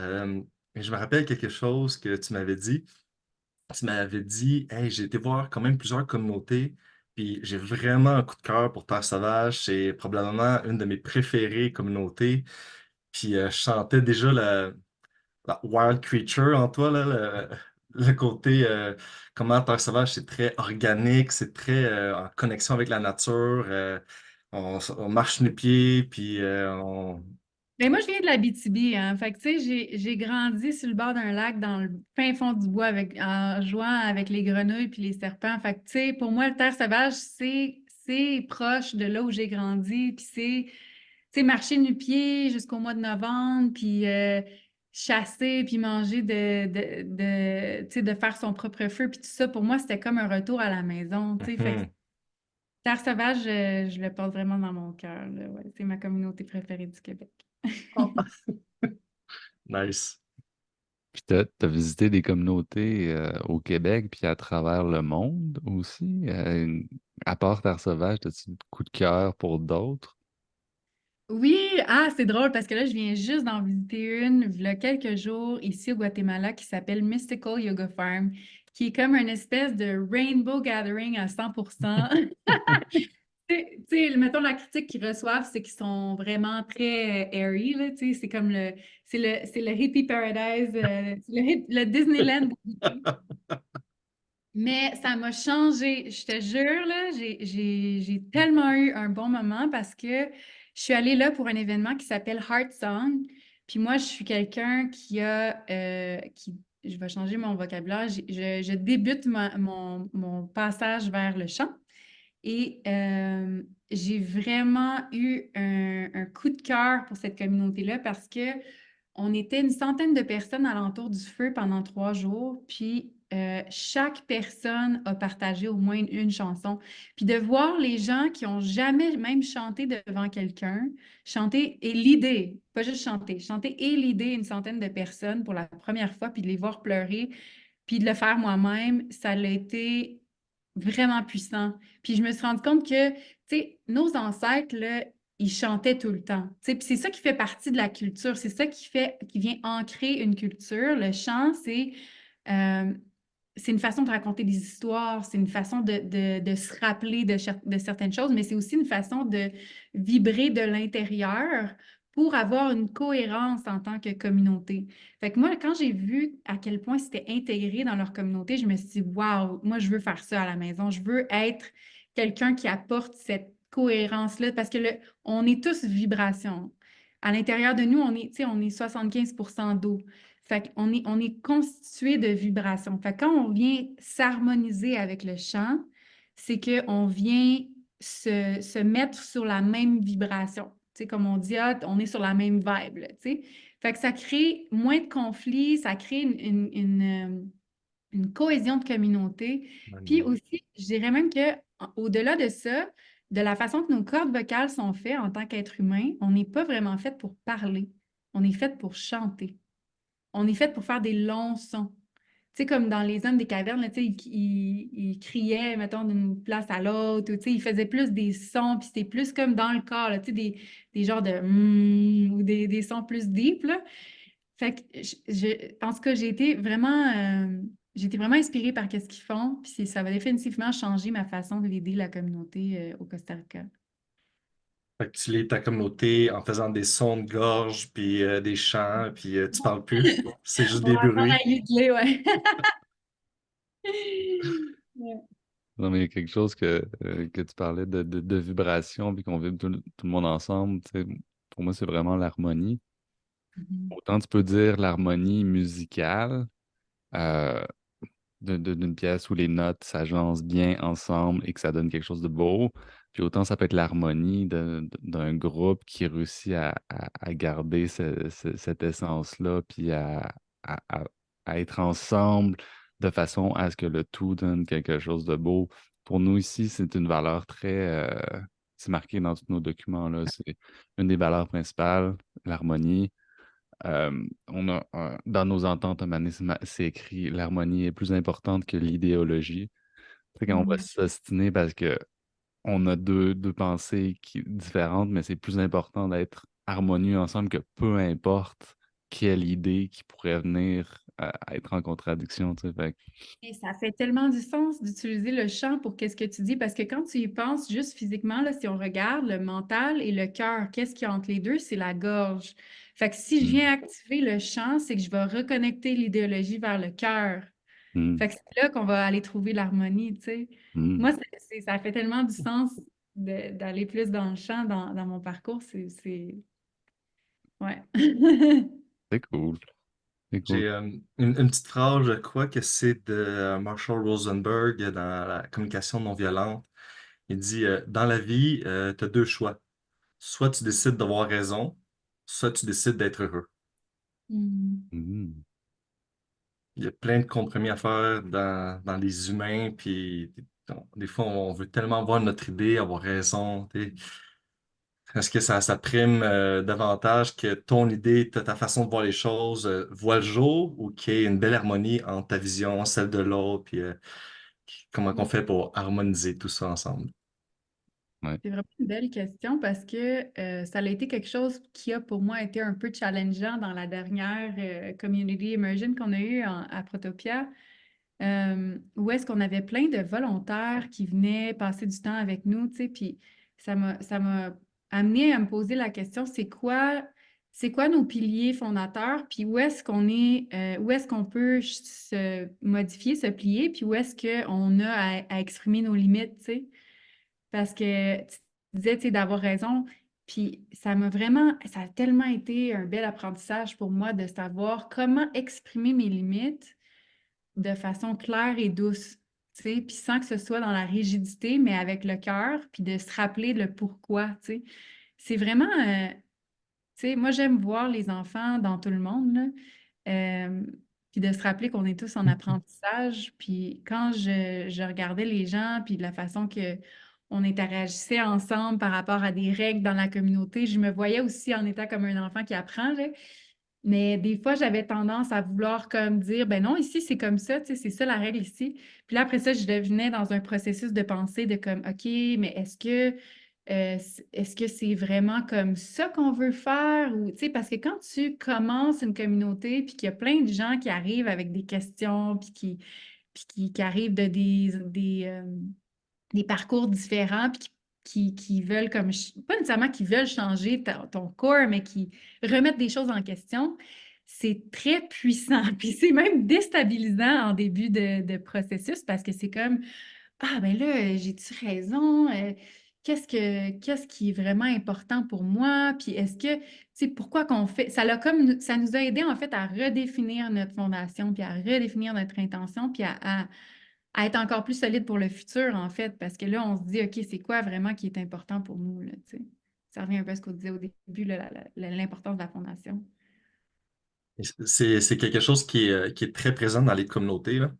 Et je me rappelle quelque chose que tu m'avais dit. Tu m'avais dit, hey, j'ai été voir quand même plusieurs communautés, puis j'ai vraiment un coup de cœur pour Terre Sauvage. C'est probablement une de mes préférées communautés. Puis je sentais déjà la wild creature en toi, là, le côté, comment Terre Sauvage, c'est très organique, c'est très en connexion avec la nature. On marche nu pieds, puis on. Ben moi, je viens de l'Abitibi, hein. Fait que, tu sais, j'ai grandi sur le bord d'un lac dans le fin fond du bois en jouant avec les grenouilles puis les serpents. Fait que, tu sais, pour moi, le terre sauvage, c'est proche de là où j'ai grandi. Puis tu sais, marcher nu-pied jusqu'au mois de novembre, puis chasser, puis manger tu sais, de faire son propre feu, puis tout ça, pour moi, c'était comme un retour à la maison, tu sais. Fait que Mhm. terre sauvage, je le porte vraiment dans mon cœur, là, ouais. C'est ma communauté préférée du Québec. Oh, nice. Puis t'as visité des communautés au Québec puis à travers le monde aussi. À part Terre Sauvage, t'as-tu un coup de cœur pour d'autres? Oui, ah, c'est drôle parce que là, je viens juste d'en visiter une, il y a quelques jours, ici au Guatemala, qui s'appelle Mystical Yoga Farm, qui est comme une espèce de rainbow gathering à 100%. Tu sais, mettons, la critique qu'ils reçoivent, c'est qu'ils sont vraiment très airy, là, tu sais, c'est comme c'est le hippie paradise, c'est le Disneyland. Mais ça m'a changé, je te jure, là, j'ai tellement eu un bon moment parce que je suis allée là pour un événement qui s'appelle Heart Song. Puis moi, je suis quelqu'un je vais changer mon vocabulaire, je débute mon passage vers le chant. Et j'ai vraiment eu un coup de cœur pour cette communauté-là parce que on était une centaine de personnes alentour du feu pendant 3 jours, puis chaque personne a partagé au moins une chanson. Puis de voir les gens qui ont jamais même chanté devant quelqu'un, chanter et l'idée, pas juste chanter, chanter et l'idée une centaine de personnes pour la première fois, puis de les voir pleurer, puis de le faire moi-même, ça a été vraiment puissant. Puis je me suis rendu compte que, tu sais, nos ancêtres, là, ils chantaient tout le temps. Tu sais, puis c'est ça qui fait partie de la culture, c'est ça qui vient ancrer une culture. Le chant, euh, c'est une façon de raconter des histoires, c'est une façon de se rappeler de certaines choses, mais c'est aussi une façon de vibrer de l'intérieur pour avoir une cohérence en tant que communauté. Fait que moi, quand j'ai vu à quel point c'était intégré dans leur communauté, je me suis dit, waouh, moi, je veux faire ça à la maison. Je veux être quelqu'un qui apporte cette cohérence-là parce que on est tous vibration. À l'intérieur de nous, tu sais, on est 75% d'eau. Fait qu'on on est constitué de vibrations. Fait que quand on vient s'harmoniser avec le chant, c'est qu'on vient se mettre sur la même vibration. Tu sais, comme on dit, ah, on est sur la même vibe, là, tu sais. Fait que ça crée moins de conflits, ça crée une cohésion de communauté. Puis aussi, je dirais même que au-delà de ça, de la façon que nos cordes vocales sont faites en tant qu'être humain, on n'est pas vraiment fait pour parler. On est fait pour chanter. On est fait pour faire des longs sons. Tu sais, comme dans les hommes des cavernes, là, tu sais, ils criaient, mettons, d'une place à l'autre, ou tu sais, ils faisaient plus des sons, puis c'était plus comme dans le corps, là, tu sais, des genres de ou des sons plus deep, là. Fait que, en tout cas, j'ai été vraiment inspirée par ce qu'ils font, puis ça va définitivement changer ma façon de l'aider la communauté au Costa Rica. Fait que tu lis ta communauté en faisant des sons de gorge, puis des chants, puis tu parles plus. C'est juste On des va apprendre bruits. à huitler, ouais. Ouais. Non, mais il y a quelque chose que tu parlais de vibration, puis qu'on vibre tout le monde ensemble. Tu sais, pour moi, c'est vraiment l'harmonie. Mhm. Autant tu peux dire l'harmonie musicale, euh, d'une pièce où les notes s'agencent bien ensemble et que ça donne quelque chose de beau. Puis autant ça peut être l'harmonie d'un groupe qui réussit à garder cette essence-là, puis à- à- à être ensemble de façon à ce que le tout donne quelque chose de beau. Pour nous ici, c'est une valeur c'est marqué dans tous nos documents, là. C'est une des valeurs principales, l'harmonie. Dans nos ententes humanisme, c'est écrit l'harmonie est plus importante que l'idéologie. C'est quand on va Mhm. s'ostiner parce que on a deux pensées différentes, mais c'est plus important d'être harmonieux ensemble que peu importe quelle idée qui pourrait venir à être en contradiction. Tu sais. Et ça fait tellement du sens d'utiliser le chant pour qu'est-ce que tu dis, parce que quand tu y penses juste physiquement, là, si on regarde le mental et le cœur, qu'est-ce qu'il y a entre les deux? C'est la gorge. Fait que si je Mm, viens activer le chant, c'est que je vais reconnecter l'idéologie vers le cœur. mm, Fait que c'est là qu'on va aller trouver l'harmonie, tu sais. mm. Moi, ça fait tellement du sens d'aller plus dans le chant dans mon parcours. Ouais. C'est cool. C'est cool. J'ai une petite phrase, je crois que c'est de Marshall Rosenberg dans la communication non violente. Il dit dans la vie, tu as deux choix. Soit tu décides d'avoir raison, soit tu décides d'être heureux. Mm. Mm. Il y a plein de compromis à faire dans les humains, puis des fois, on veut tellement avoir notre idée, avoir raison. Tu sais. Est-ce que ça prime davantage que ton idée, ta façon de voir les choses voit le jour ou qu'il y ait une belle harmonie entre ta vision, celle de l'autre, puis comment on fait pour harmoniser tout ça ensemble? Ouais. C'est vraiment une belle question parce que ça a été quelque chose qui a pour moi été un peu challengeant dans la dernière Community Immersion qu'on a eue à Protopia, où est-ce qu'on avait plein de volontaires qui venaient passer du temps avec nous, tu sais, puis ça m'a amené à me poser la question, c'est quoi nos piliers fondateurs, puis où est-ce qu'on peut se modifier, se plier, puis où est-ce qu'on a à exprimer nos limites, tu sais. Parce que tu disais, tu sais, d'avoir raison. Puis ça a tellement été un bel apprentissage pour moi de savoir comment exprimer mes limites de façon claire et douce, tu sais, puis sans que ce soit dans la rigidité, mais avec le cœur, puis de se rappeler le pourquoi, tu sais. C'est vraiment, tu sais, moi j'aime voir les enfants dans tout le monde, là, euh, puis de se rappeler qu'on est tous en apprentissage. Puis quand je regardais les gens, puis de la façon que on interagissait ensemble par rapport à des règles dans la communauté, je me voyais aussi en étant comme un enfant qui apprend, là. Mais des fois, j'avais tendance à vouloir comme dire, ben non, ici, c'est comme ça, tu sais, c'est ça la règle ici. Puis là, après ça, je devenais dans un processus de pensée de comme, OK, mais est-ce que c'est vraiment comme ça qu'on veut faire? Ou, tu sais, parce que quand tu commences une communauté, puis qu'il y a plein de gens qui arrivent avec des questions, qui arrivent de des parcours différents, puis qui veulent comme, pas nécessairement qui veulent changer ton corps, mais qui remettent des choses en question, c'est très puissant. Puis c'est même déstabilisant en début de processus parce que c'est comme, ah ben là, j'ai-tu raison? Qu'est-ce qui est vraiment important pour moi? Puis est-ce que, tu sais, pourquoi qu'on fait, ça nous a aidé en fait à redéfinir notre fondation, puis à redéfinir notre intention, puis à être encore plus solide pour le futur, en fait, parce que là, on se dit, OK, c'est quoi vraiment qui est important pour nous, là, tu sais. Ça revient un peu à ce qu'on disait au début, là, l'importance de la fondation. C'est quelque chose qui est très présent dans les communautés, là.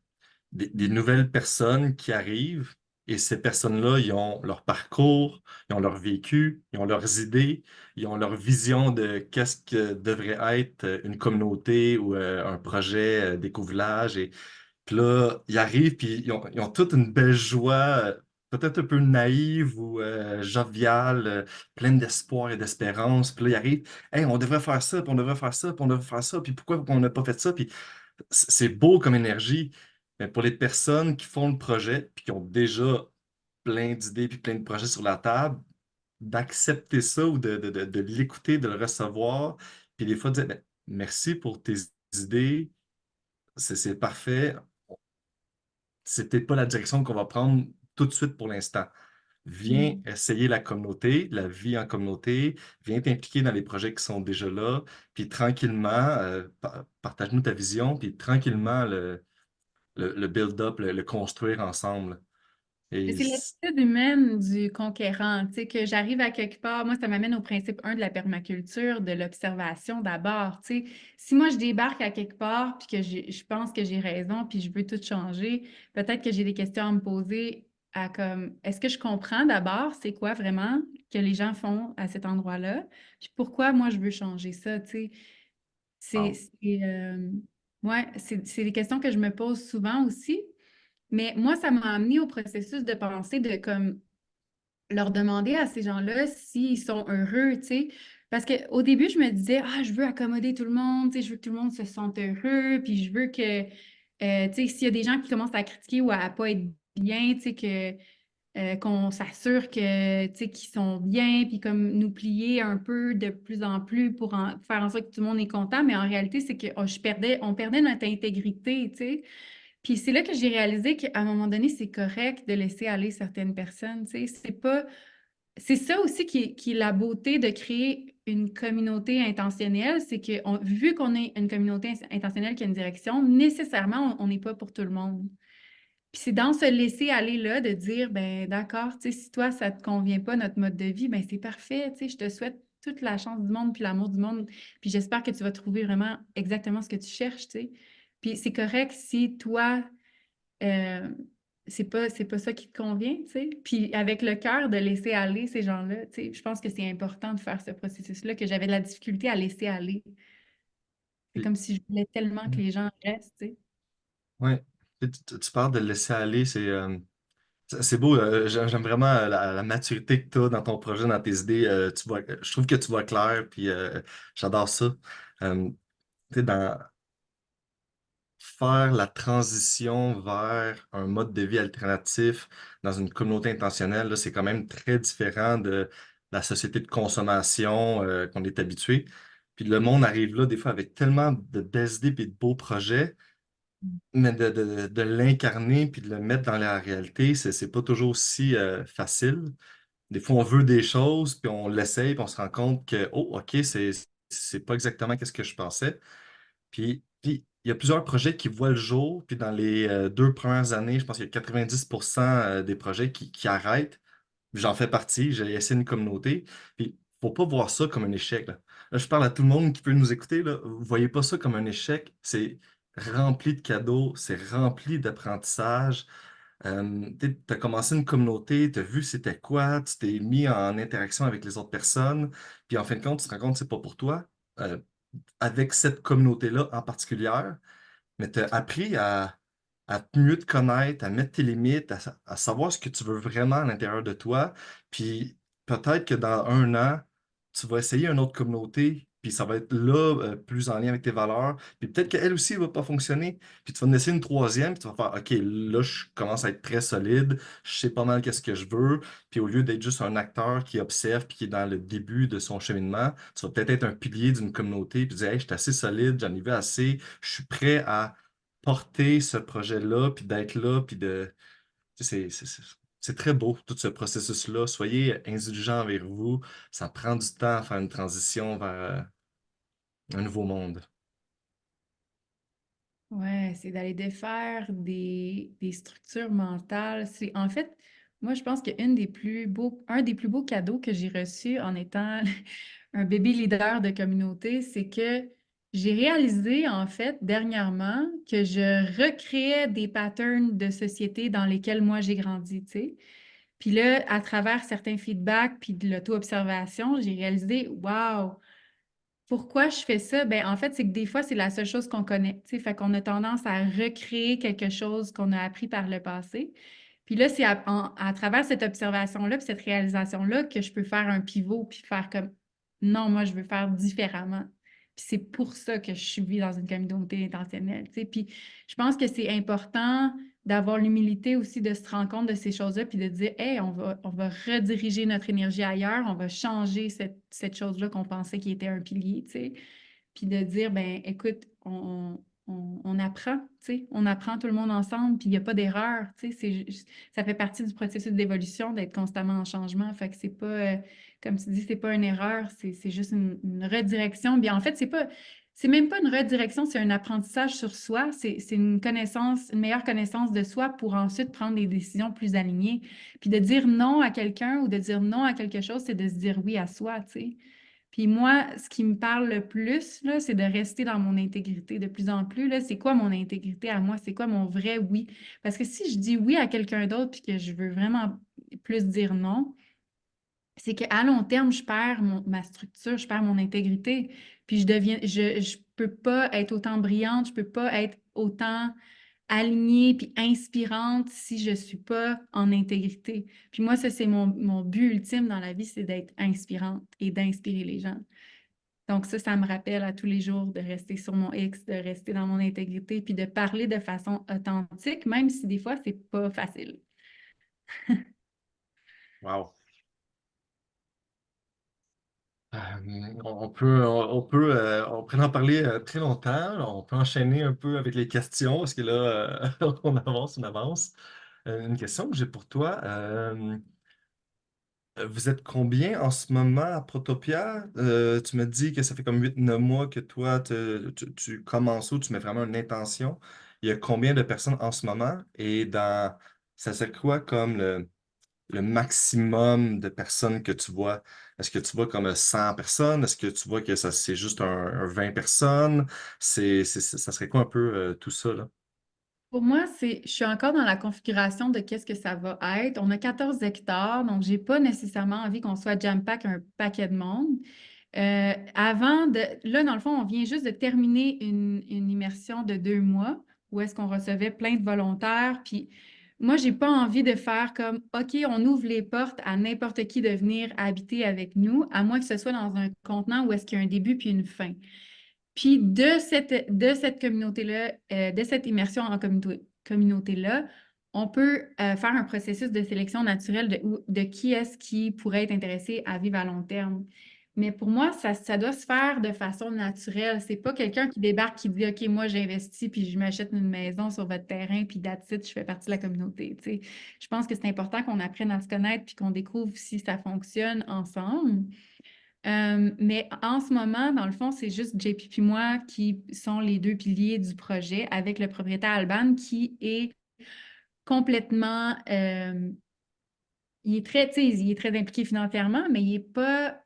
Des Mm. nouvelles personnes qui arrivent et ces personnes-là, ils ont leur parcours, ils ont leur vécu, ils ont leurs idées, ils ont leur vision de qu'est-ce que devrait être une communauté ou un projet d'éco-village. Et puis là, ils arrivent puis ils ont toute une belle joie, peut-être un peu naïve ou joviale, pleine d'espoir et d'espérance. Puis là, ils arrivent, hey, on devrait faire ça, puis on devrait faire ça, puis on devrait faire ça, puis pourquoi on n'a pas fait ça? Puis c'est beau comme énergie, mais pour les personnes qui font le projet puis qui ont déjà plein d'idées puis plein de projets sur la table, d'accepter ça ou de l'écouter, de le recevoir, puis des fois de dire ben, merci pour tes idées, c'est parfait. C'est peut-être pas la direction qu'on va prendre tout de suite pour l'instant. Viens essayer la communauté, la vie en communauté, viens t'impliquer dans les projets qui sont déjà là, puis tranquillement, partage-nous ta vision, puis tranquillement le build-up, le construire ensemble. Mais Et c'est l'attitude humaine du conquérant, tu sais, que j'arrive à quelque part. Moi, ça m'amène au principe 1 de la permaculture, de l'observation d'abord, tu sais. Si moi, je débarque à quelque part, puis que je pense que j'ai raison, puis je veux tout changer, peut-être que j'ai des questions à me poser à comme, est-ce que je comprends d'abord c'est quoi vraiment que les gens font à cet endroit-là? Puis pourquoi moi, je veux changer ça, tu sais. C'est, wow. c'est, ouais, c'est des questions que je me pose souvent aussi. Mais moi, ça m'a amené au processus de pensée de comme leur demander à ces gens-là s'ils sont heureux, tu sais. Parce qu'au début, je me disais, ah, je veux accommoder tout le monde, tu sais, je veux que tout le monde se sente heureux, puis je veux que, tu sais, s'il y a des gens qui commencent à critiquer ou à pas être bien, tu sais, qu'on s'assure que, tu sais, qu'ils sont bien, puis comme nous plier un peu de plus en plus pour faire en sorte que tout le monde est content. Mais en réalité, c'est qu'on on perdait notre intégrité, tu sais. Puis c'est là que j'ai réalisé qu'à un moment donné, c'est correct de laisser aller certaines personnes, tu sais. C'est pas... C'est ça aussi qui est la beauté de créer une communauté intentionnelle, c'est que vu qu'on est une communauté intentionnelle qui a une direction, nécessairement, on n'est pas pour tout le monde. Puis c'est dans ce laisser aller-là de dire, ben d'accord, tu sais, si toi, ça te convient pas, notre mode de vie, ben c'est parfait, tu sais, je te souhaite toute la chance du monde puis l'amour du monde, puis j'espère que tu vas trouver vraiment exactement ce que tu cherches, tu sais. Puis c'est correct si toi, euh, c'est pas ça qui te convient, tu sais. Puis avec le cœur de laisser aller ces gens-là, tu sais, je pense que c'est important de faire ce processus-là, que j'avais de la difficulté à laisser aller. C'est Puis, comme si je voulais tellement que les gens restent, tu sais. ouais. Tu parles de laisser aller, c'est beau, j'aime vraiment la maturité que tu as dans ton projet, dans tes idées. Je trouve que tu vois clair, puis j'adore ça. Euh, Tu sais, dans faire la transition vers un mode de vie alternatif dans une communauté intentionnelle, là, c'est quand même très différent de la société de consommation qu'on est habitué. Puis le monde arrive là, des fois, avec tellement de belles idées et de beaux projets, mais de l'incarner puis de le mettre dans la réalité, c'est pas toujours si facile. Des fois, on veut des choses, puis on l'essaye, puis on se rend compte que, oh, OK, c'est pas exactement ce que je pensais. Puis, il y a plusieurs projets qui voient le jour, puis dans les 2 premières années, je pense qu'il y a 90% des projets qui arrêtent. J'en fais partie, j'ai essayé une communauté. Puis, faut pas voir ça comme un échec, là. Là, je parle à tout le monde qui peut nous écouter, là. Vous voyez pas ça comme un échec. C'est rempli de cadeaux, c'est rempli d'apprentissage. Tu as commencé une communauté, tu as vu c'était quoi, tu t'es mis en interaction avec les autres personnes, puis en fin de compte, tu te rends compte que c'est pas pour toi. Euh, Avec cette communauté-là en particulier, mais tu as appris à mieux te connaître, à mettre tes limites, à savoir ce que tu veux vraiment à l'intérieur de toi. Puis peut-être que dans 1 an, tu vas essayer une autre communauté, puis ça va être là, plus en lien avec tes valeurs. Puis peut-être qu'elle aussi ne va pas fonctionner. Puis tu vas en essayer une troisième, puis tu vas faire, OK, là, je commence à être très solide, je sais pas mal qu'est-ce que je veux. Puis au lieu d'être juste un acteur qui observe, puis qui est dans le début de son cheminement, tu vas peut-être être un pilier d'une communauté, puis dire, hey, je suis assez solide, j'en ai vu assez, je suis prêt à porter ce projet-là, puis d'être là, puis de... tu sais, c'est très beau, tout ce processus-là. Soyez indulgents envers vous. Ça prend du temps à faire une transition vers un nouveau monde. Ouais, c'est d'aller défaire des structures mentales. C'est, en fait, moi, je pense qu'un un des plus beaux cadeaux que j'ai reçus en étant un bébé leader de communauté, c'est que j'ai réalisé, en fait, dernièrement, que je recréais des patterns de société dans lesquels moi j'ai grandi, tu sais. Puis là, à travers certains feedbacks puis de l'auto-observation, j'ai réalisé, waouh! Pourquoi je fais ça? Ben, en fait, c'est que des fois, c'est la seule chose qu'on connaît. Tu sais, fait qu'on a tendance à recréer quelque chose qu'on a appris par le passé. Puis là, c'est à travers cette observation-là, puis cette réalisation-là, que je peux faire un pivot, puis faire comme non, moi, je veux faire différemment. Puis c'est pour ça que je suis dans une communauté intentionnelle. Tu sais. Puis je pense que c'est important d'avoir l'humilité aussi de se rendre compte de ces choses-là, puis de dire, hey, on va rediriger notre énergie ailleurs, on va changer cette chose-là qu'on pensait qui était un pilier, tu sais. Puis de dire, ben écoute, on apprend, tu sais, on apprend tout le monde ensemble, puis il n'y a pas d'erreur, tu sais, ça fait partie du processus d'évolution d'être constamment en changement, fait que c'est pas, comme tu dis, c'est pas une erreur, c'est juste une redirection, bien en fait, c'est même pas une redirection, c'est un apprentissage sur soi, c'est une connaissance, une meilleure connaissance de soi pour ensuite prendre des décisions plus alignées, puis de dire non à quelqu'un ou de dire non à quelque chose, c'est de se dire oui à soi, tu sais. Puis moi, ce qui me parle le plus, là, c'est de rester dans mon intégrité de plus en plus. Là, c'est quoi mon intégrité à moi? C'est quoi mon vrai oui? Parce que si je dis oui à quelqu'un d'autre puis que je veux vraiment plus dire non, c'est qu'à long terme, je perds ma structure, je perds mon intégrité. Puis je peux pas être autant brillante, je peux pas être autant alignée puis inspirante si je suis pas en intégrité. Puis moi, ça, c'est mon but ultime dans la vie, c'est d'être inspirante et d'inspirer les gens. Donc ça me rappelle à tous les jours de rester sur mon X, de rester dans mon intégrité, puis de parler de façon authentique, même si des fois, c'est pas facile. Wow. On pourrait en parler très longtemps. On peut enchaîner un peu avec les questions parce que là, on avance. Une question que j'ai pour toi. Vous êtes combien en ce moment à Protopia? Tu me dis que ça fait comme 8 9 mois que toi, tu commences où, tu mets vraiment une intention. Il y a combien de personnes en ce moment? Ça serait quoi comme le maximum de personnes que tu vois? Est-ce que tu vois comme 100 personnes? Est-ce que tu vois que ça c'est juste un 20 personnes? Ça serait quoi un peu tout ça, là? Pour moi, je suis encore dans la configuration de qu'est-ce que ça va être. On a 14 hectares, donc j'ai pas nécessairement envie qu'on soit jam-pack un paquet de monde. Là, dans le fond, on vient juste de terminer une immersion de 2 mois où est-ce qu'on recevait plein de volontaires. Puis moi, j'ai pas envie de faire comme, OK, on ouvre les portes à n'importe qui de venir habiter avec nous, à moins que ce soit dans un contenant où est-ce qu'il y a un début puis une fin. Puis de cette communauté-là, de cette immersion en communauté-là, on peut faire un processus de sélection naturelle de qui est-ce qui pourrait être intéressé à vivre à long terme. Mais pour moi, ça doit se faire de façon naturelle. C'est pas quelqu'un qui débarque qui dit OK, moi j'investis puis je m'achète une maison sur votre terrain puis that's it, je fais partie de la communauté. Tu sais. Je pense que c'est important qu'on apprenne à se connaître puis qu'on découvre si ça fonctionne ensemble. Mais en ce moment, dans le fond, c'est juste JP puis moi qui sont les deux piliers du projet avec le propriétaire Alban qui est complètement, il est très, tu sais, il est très impliqué financièrement, mais il n'est pas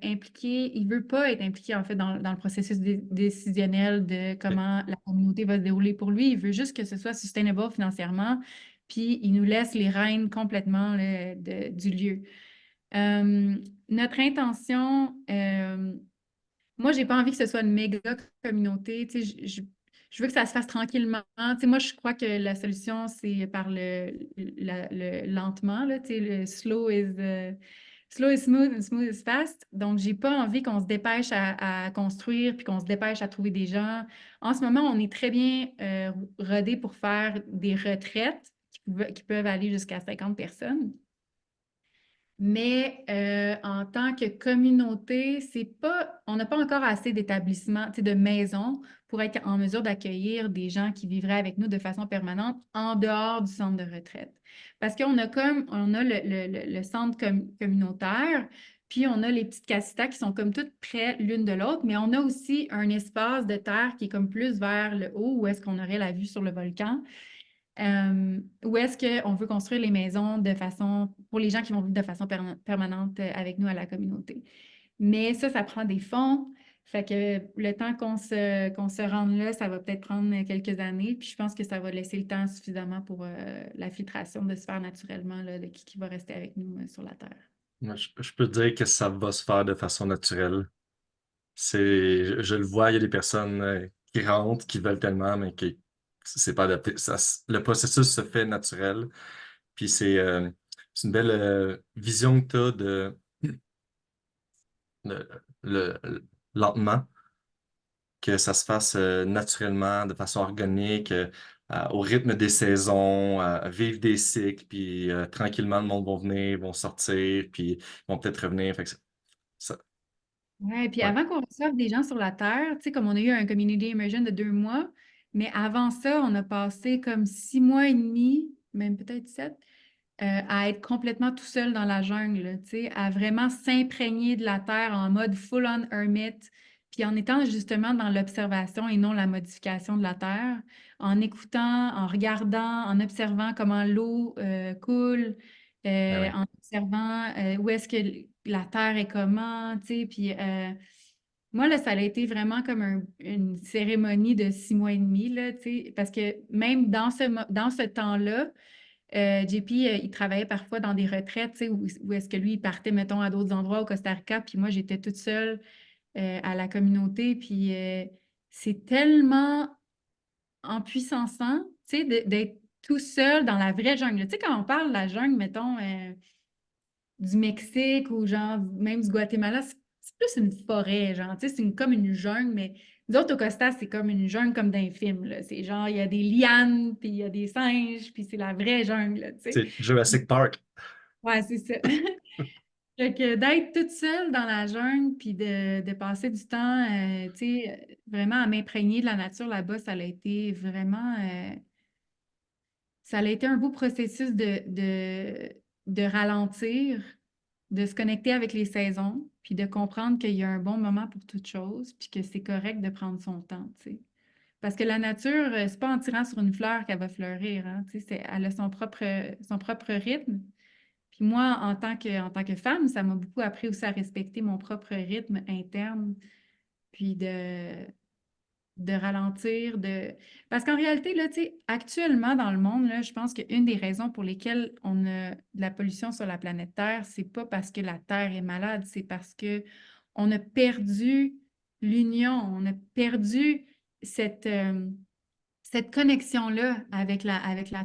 impliqué, il ne veut pas être impliqué en fait dans le processus décisionnel de comment la communauté va se dérouler pour lui. Il veut juste que ce soit sustainable financièrement, puis il nous laisse les rênes complètement là, du lieu. Notre intention, moi, j'ai pas envie que ce soit une méga communauté. Tu sais, je veux que ça se fasse tranquillement. Tu sais, moi, je crois que la solution, c'est par le lentement. Là, tu sais, le slow is smooth and smooth is fast. Donc, j'ai pas envie qu'on se dépêche à construire puis qu'on se dépêche à trouver des gens. En ce moment, on est très bien rodé pour faire des retraites qui peuvent aller jusqu'à 50 personnes. Mais en tant que communauté, on n'a pas encore assez d'établissements, tu sais, de maisons pour être en mesure d'accueillir des gens qui vivraient avec nous de façon permanente en dehors du centre de retraite. Parce qu'on a le centre communautaire, puis on a les petites casitas qui sont comme toutes près l'une de l'autre, mais on a aussi un espace de terre qui est comme plus vers le haut, où est-ce qu'on aurait la vue sur le volcan. Où est-ce qu'on veut construire les maisons pour les gens qui vont vivre de façon permanente avec nous à la communauté. Mais ça prend des fonds. Fait que le temps qu'on se rende là, ça va peut-être prendre quelques années. Puis je pense que ça va laisser le temps suffisamment pour la filtration de se faire naturellement là, de qui va rester avec nous sur la Terre. Moi, je peux te dire que ça va se faire de façon naturelle. Je le vois, il y a des personnes qui rentrent, qui veulent tellement, mais qui c'est pas adapté. Le processus se fait naturel. Puis c'est une belle vision que tu as de- lentement, que ça se fasse naturellement, de façon organique, au rythme des saisons, à vivre des cycles, puis tranquillement, le monde va venir, vont sortir, puis ils vont peut-être revenir. Fait que ça- Ouais, puis ouais. avant qu'on reçoive des gens sur la Terre, tu sais, comme on a eu un community immersion de 2 mois, Mais avant ça, on a passé comme 6 mois et demi, même peut-être 7, à être complètement tout seul dans la jungle, là, tu sais, à vraiment s'imprégner de la terre en mode full-on hermit, puis en étant justement dans l'observation et non la modification de la terre, en écoutant, en regardant, en observant comment l'eau coule, Ah oui. en observant où est-ce que la terre est comment, tu sais, puis moi, là, ça a été vraiment comme une cérémonie de 6 mois et demi, là, tu sais, parce que même dans ce temps-là, JP, il travaillait parfois dans des retraites, tu sais, où est-ce que lui, il partait, mettons, à d'autres endroits au Costa Rica, puis moi, j'étais toute seule à la communauté, puis c'est tellement empuissançant, tu sais, d'être tout seul dans la vraie jungle. Tu sais, quand on parle de la jungle, mettons, du Mexique ou genre même du Guatemala, c'est plus une forêt, genre, tu sais, comme une jungle, mais nous autres, au Costa, c'est comme une jungle comme dans un film, là. C'est genre, il y a des lianes, puis il y a des singes, puis c'est la vraie jungle, là, tu sais. C'est Jurassic Park. Ouais, c'est ça. Fait que d'être toute seule dans la jungle, puis de passer du temps, tu sais, vraiment à m'imprégner de la nature là-bas, ça a été vraiment, ça a été un beau processus de ralentir, de se connecter avec les saisons, puis de comprendre qu'il y a un bon moment pour toute chose, puis que c'est correct de prendre son temps, tu sais. Parce que la nature, c'est pas en tirant sur une fleur qu'elle va fleurir, hein, tu sais, elle a son propre rythme. Puis moi, en tant que femme, ça m'a beaucoup appris aussi à respecter mon propre rythme interne, puis de ralentir, Parce qu'en réalité, là, tu sais, actuellement dans le monde, là, je pense qu'une des raisons pour lesquelles on a de la pollution sur la planète Terre, c'est pas parce que la Terre est malade, c'est parce que on a perdu l'union, on a perdu cette connexion-là avec la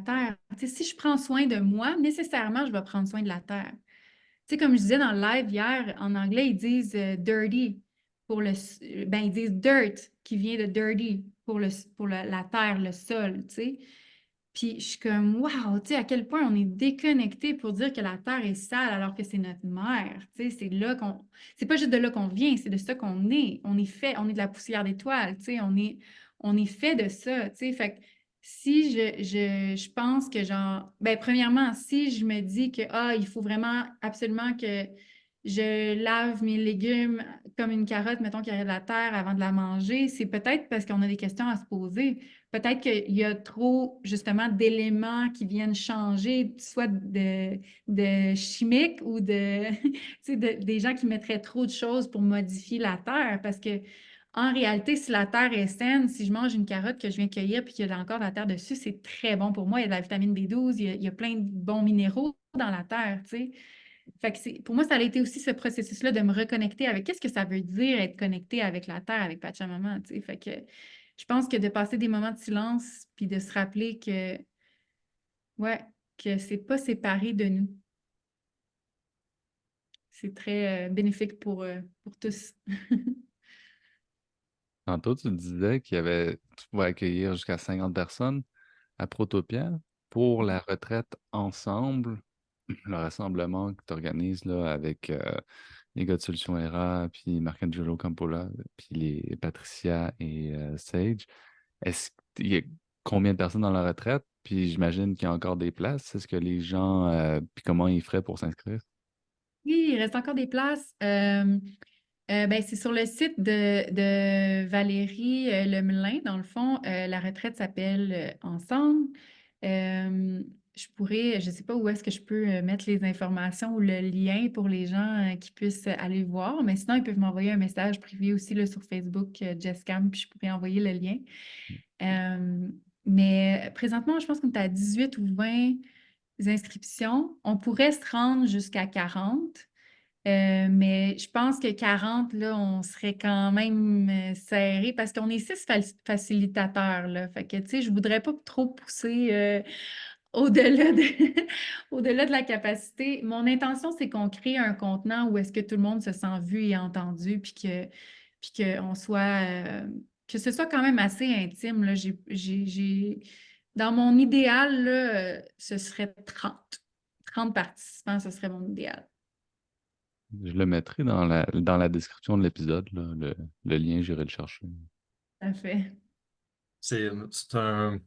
Terre. Tu sais, si je prends soin de moi, nécessairement, je vais prendre soin de la Terre. Tu sais, comme je disais dans le live hier, en anglais, ils disent dirty ben, ils disent dirt, qui vient de dirty, pour la terre, le sol, tu sais. Puis je suis comme, wow, tu sais, à quel point on est déconnecté pour dire que la terre est sale alors que c'est notre mère, tu sais, c'est pas juste de là qu'on vient, c'est de ça qu'on est. On est de la poussière d'étoiles, tu sais, on est fait de ça, tu sais. Fait que si je pense que genre, ben, premièrement, si je me dis que, il faut vraiment absolument que je lave mes légumes comme une carotte, mettons, qui arrive de la terre avant de la manger, c'est peut-être parce qu'on a des questions à se poser. Peut-être qu'il y a trop, justement, d'éléments qui viennent changer, soit de chimiques ou tu sais, des gens qui mettraient trop de choses pour modifier la terre. Parce que, en réalité, si la terre est saine, si je mange une carotte que je viens cueillir puis qu'il y a encore de la terre dessus, c'est très bon pour moi. Il y a de la vitamine B12, il y a plein de bons minéraux dans la terre, tu sais. Fait que pour moi, ça a été aussi ce processus-là de me reconnecter avec qu'est-ce que ça veut dire être connecté avec la terre, avec Pachamama, tu sais. Fait que je pense que de passer des moments de silence puis de se rappeler ouais, que c'est pas séparé de nous. C'est très bénéfique pour tous. Tantôt, tu disais tu pouvais accueillir jusqu'à 50 personnes à Protopia pour la retraite ensemble, le rassemblement que tu organises là, avec les gars de Solution ERA, puis Marc-Angelo Campola, puis les Patricia et Sage. Est-ce qu'il y a combien de personnes dans la retraite? Puis j'imagine qu'il y a encore des places. Est-ce que les gens, puis comment ils feraient pour s'inscrire? Oui, il reste encore des places. Ben, c'est sur le site de Valérie Lemelin, dans le fond. La retraite s'appelle Ensemble. Euh, je ne sais pas où est-ce que je peux mettre les informations ou le lien pour les gens qui puissent aller voir, mais sinon, ils peuvent m'envoyer un message privé aussi là, sur Facebook, Jesscam, puis je pourrais envoyer le lien. Euh, mais présentement, je pense qu'on est à 18 ou 20 inscriptions. On pourrait se rendre jusqu'à 40. Mais je pense que 40 là, on serait quand même serré parce qu'on est 6 facilitateurs, là. Fait que, tu sais, je voudrais pas trop pousser au-delà de, au-delà de la capacité. Mon intention, c'est qu'on crée un contenant où est-ce que tout le monde se sent vu et entendu, puis qu'on soit, que ce soit quand même assez intime, là. Dans mon idéal, là, ce serait 30 participants, ce serait mon idéal. Je le mettrai dans la description de l'épisode, là, le lien, j'irai le chercher. Tout à fait. C'est un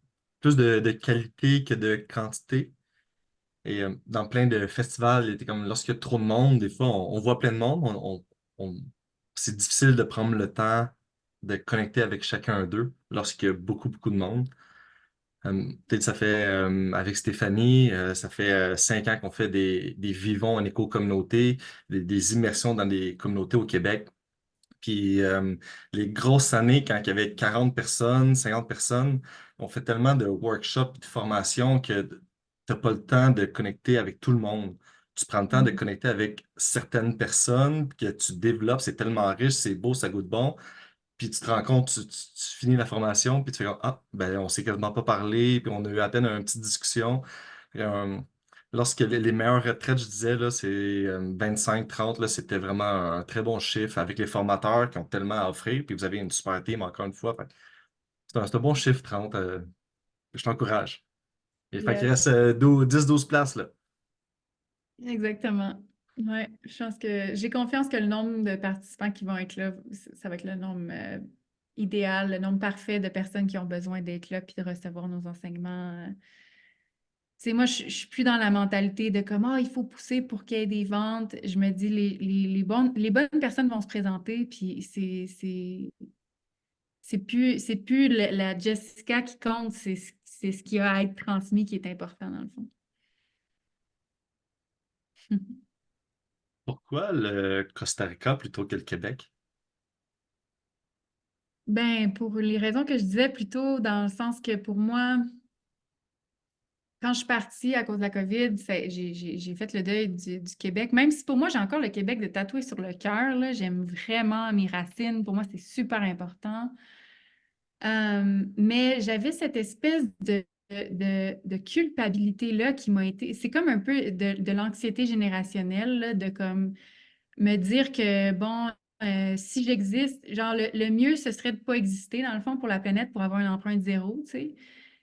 plus de qualité que de quantité. Et dans plein de festivals, il était comme lorsqu'il y a trop de monde, des fois, on voit plein de monde, on- c'est difficile de prendre le temps de connecter avec chacun d'eux lorsqu'il y a beaucoup, beaucoup de monde. Peut-être ça fait, avec Stéphanie, ça fait 5 ans qu'on fait des vivons en éco-communauté, des immersions dans des communautés au Québec. Puis les grosses années, quand il y avait 40 personnes, 50 personnes, on fait tellement de workshops et de formations que tu n'as pas le temps de connecter avec tout le monde. Tu prends le temps de Mhm. connecter avec certaines personnes que tu développes, c'est tellement riche, c'est beau, ça goûte bon. Puis tu te rends compte, tu finis la formation, puis tu fais comme, ah, ben on s'est quasiment pas parlé, puis on a eu à peine une petite discussion. Puis, lorsque les meilleures retraites, je disais, là, c'est 25-30, là, c'était vraiment un très bon chiffre avec les formateurs qui ont tellement à offrir, puis vous avez une super team, encore une fois. Fait que c'est un bon chiffre, 30. Je t'encourage. Il fait qu'il Yes, reste 10-12 places, là. exactement. Ouais, je pense que j'ai confiance que le nombre de participants qui vont être là, ça va être le nombre idéal, le nombre parfait de personnes qui ont besoin d'être là puis de recevoir nos enseignements. Tu sais, moi, je suis plus dans la mentalité de comment il faut pousser pour qu'il y ait des ventes. Je me dis, les bonnes personnes vont se présenter, puis c'est plus la Jessica qui compte, c'est ce qui a à être transmis qui est important, dans le fond. Pourquoi le Costa Rica plutôt que le Québec? Ben, pour les raisons que je disais plus tôt, dans le sens que pour moi, quand je suis partie à cause de la COVID, j'ai fait le deuil du Québec. Même si pour moi, j'ai encore le Québec de tatoué sur le cœur, là, j'aime vraiment mes racines. Pour moi, c'est super important. Mais j'avais cette espèce de culpabilité-là qui m'a été. C'est comme un peu de l'anxiété générationnelle, là, de comme me dire que, bon, si j'existe, genre, le mieux, ce serait de ne pas exister, dans le fond, pour la planète, pour avoir une empreinte zéro, tu sais.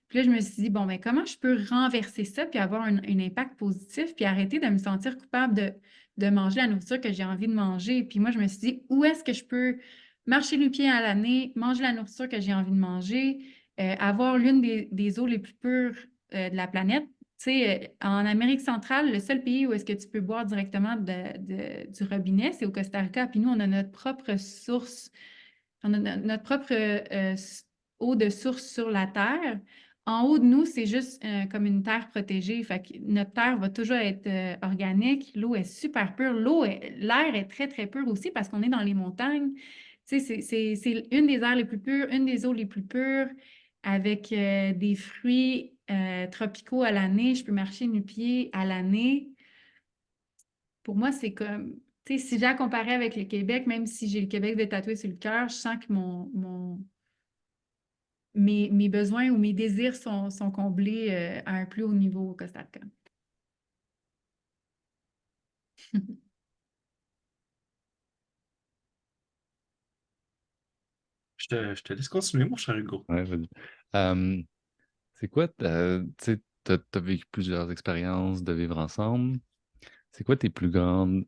Puis là, je me suis dit, bon, mais comment je peux renverser ça puis avoir un impact positif puis arrêter de me sentir coupable de manger la nourriture que j'ai envie de manger. Puis moi, je me suis dit, où est-ce que je peux marcher le pied à l'année, manger la nourriture que j'ai envie de manger, avoir l'une des eaux les plus pures de la planète. Tu sais, en Amérique centrale, le seul pays où est-ce que tu peux boire directement du robinet, c'est au Costa Rica. Puis nous, on a notre propre source, on a notre propre eau de source sur la Terre. En haut de nous, c'est juste comme une terre protégée. Fait que notre terre va toujours être organique. L'eau est super pure. L'air est très, très pur aussi parce qu'on est dans les montagnes. Tu sais, c'est une des airs les plus pures, une des eaux les plus pures, avec des fruits tropicaux à l'année. Je peux marcher nu-pied à l'année. Pour moi, c'est comme, tu sais, si j'ai à comparer avec le Québec, même si j'ai le Québec de tatoué sur le cœur, je sens que mes besoins ou mes désirs sont comblés à un plus haut niveau au Costa Rica. Je te laisse continuer, mon cher Hugo. Ouais, vas-y. C'est quoi, tu sais, t'as vécu plusieurs expériences de vivre ensemble. C'est quoi tes plus grandes,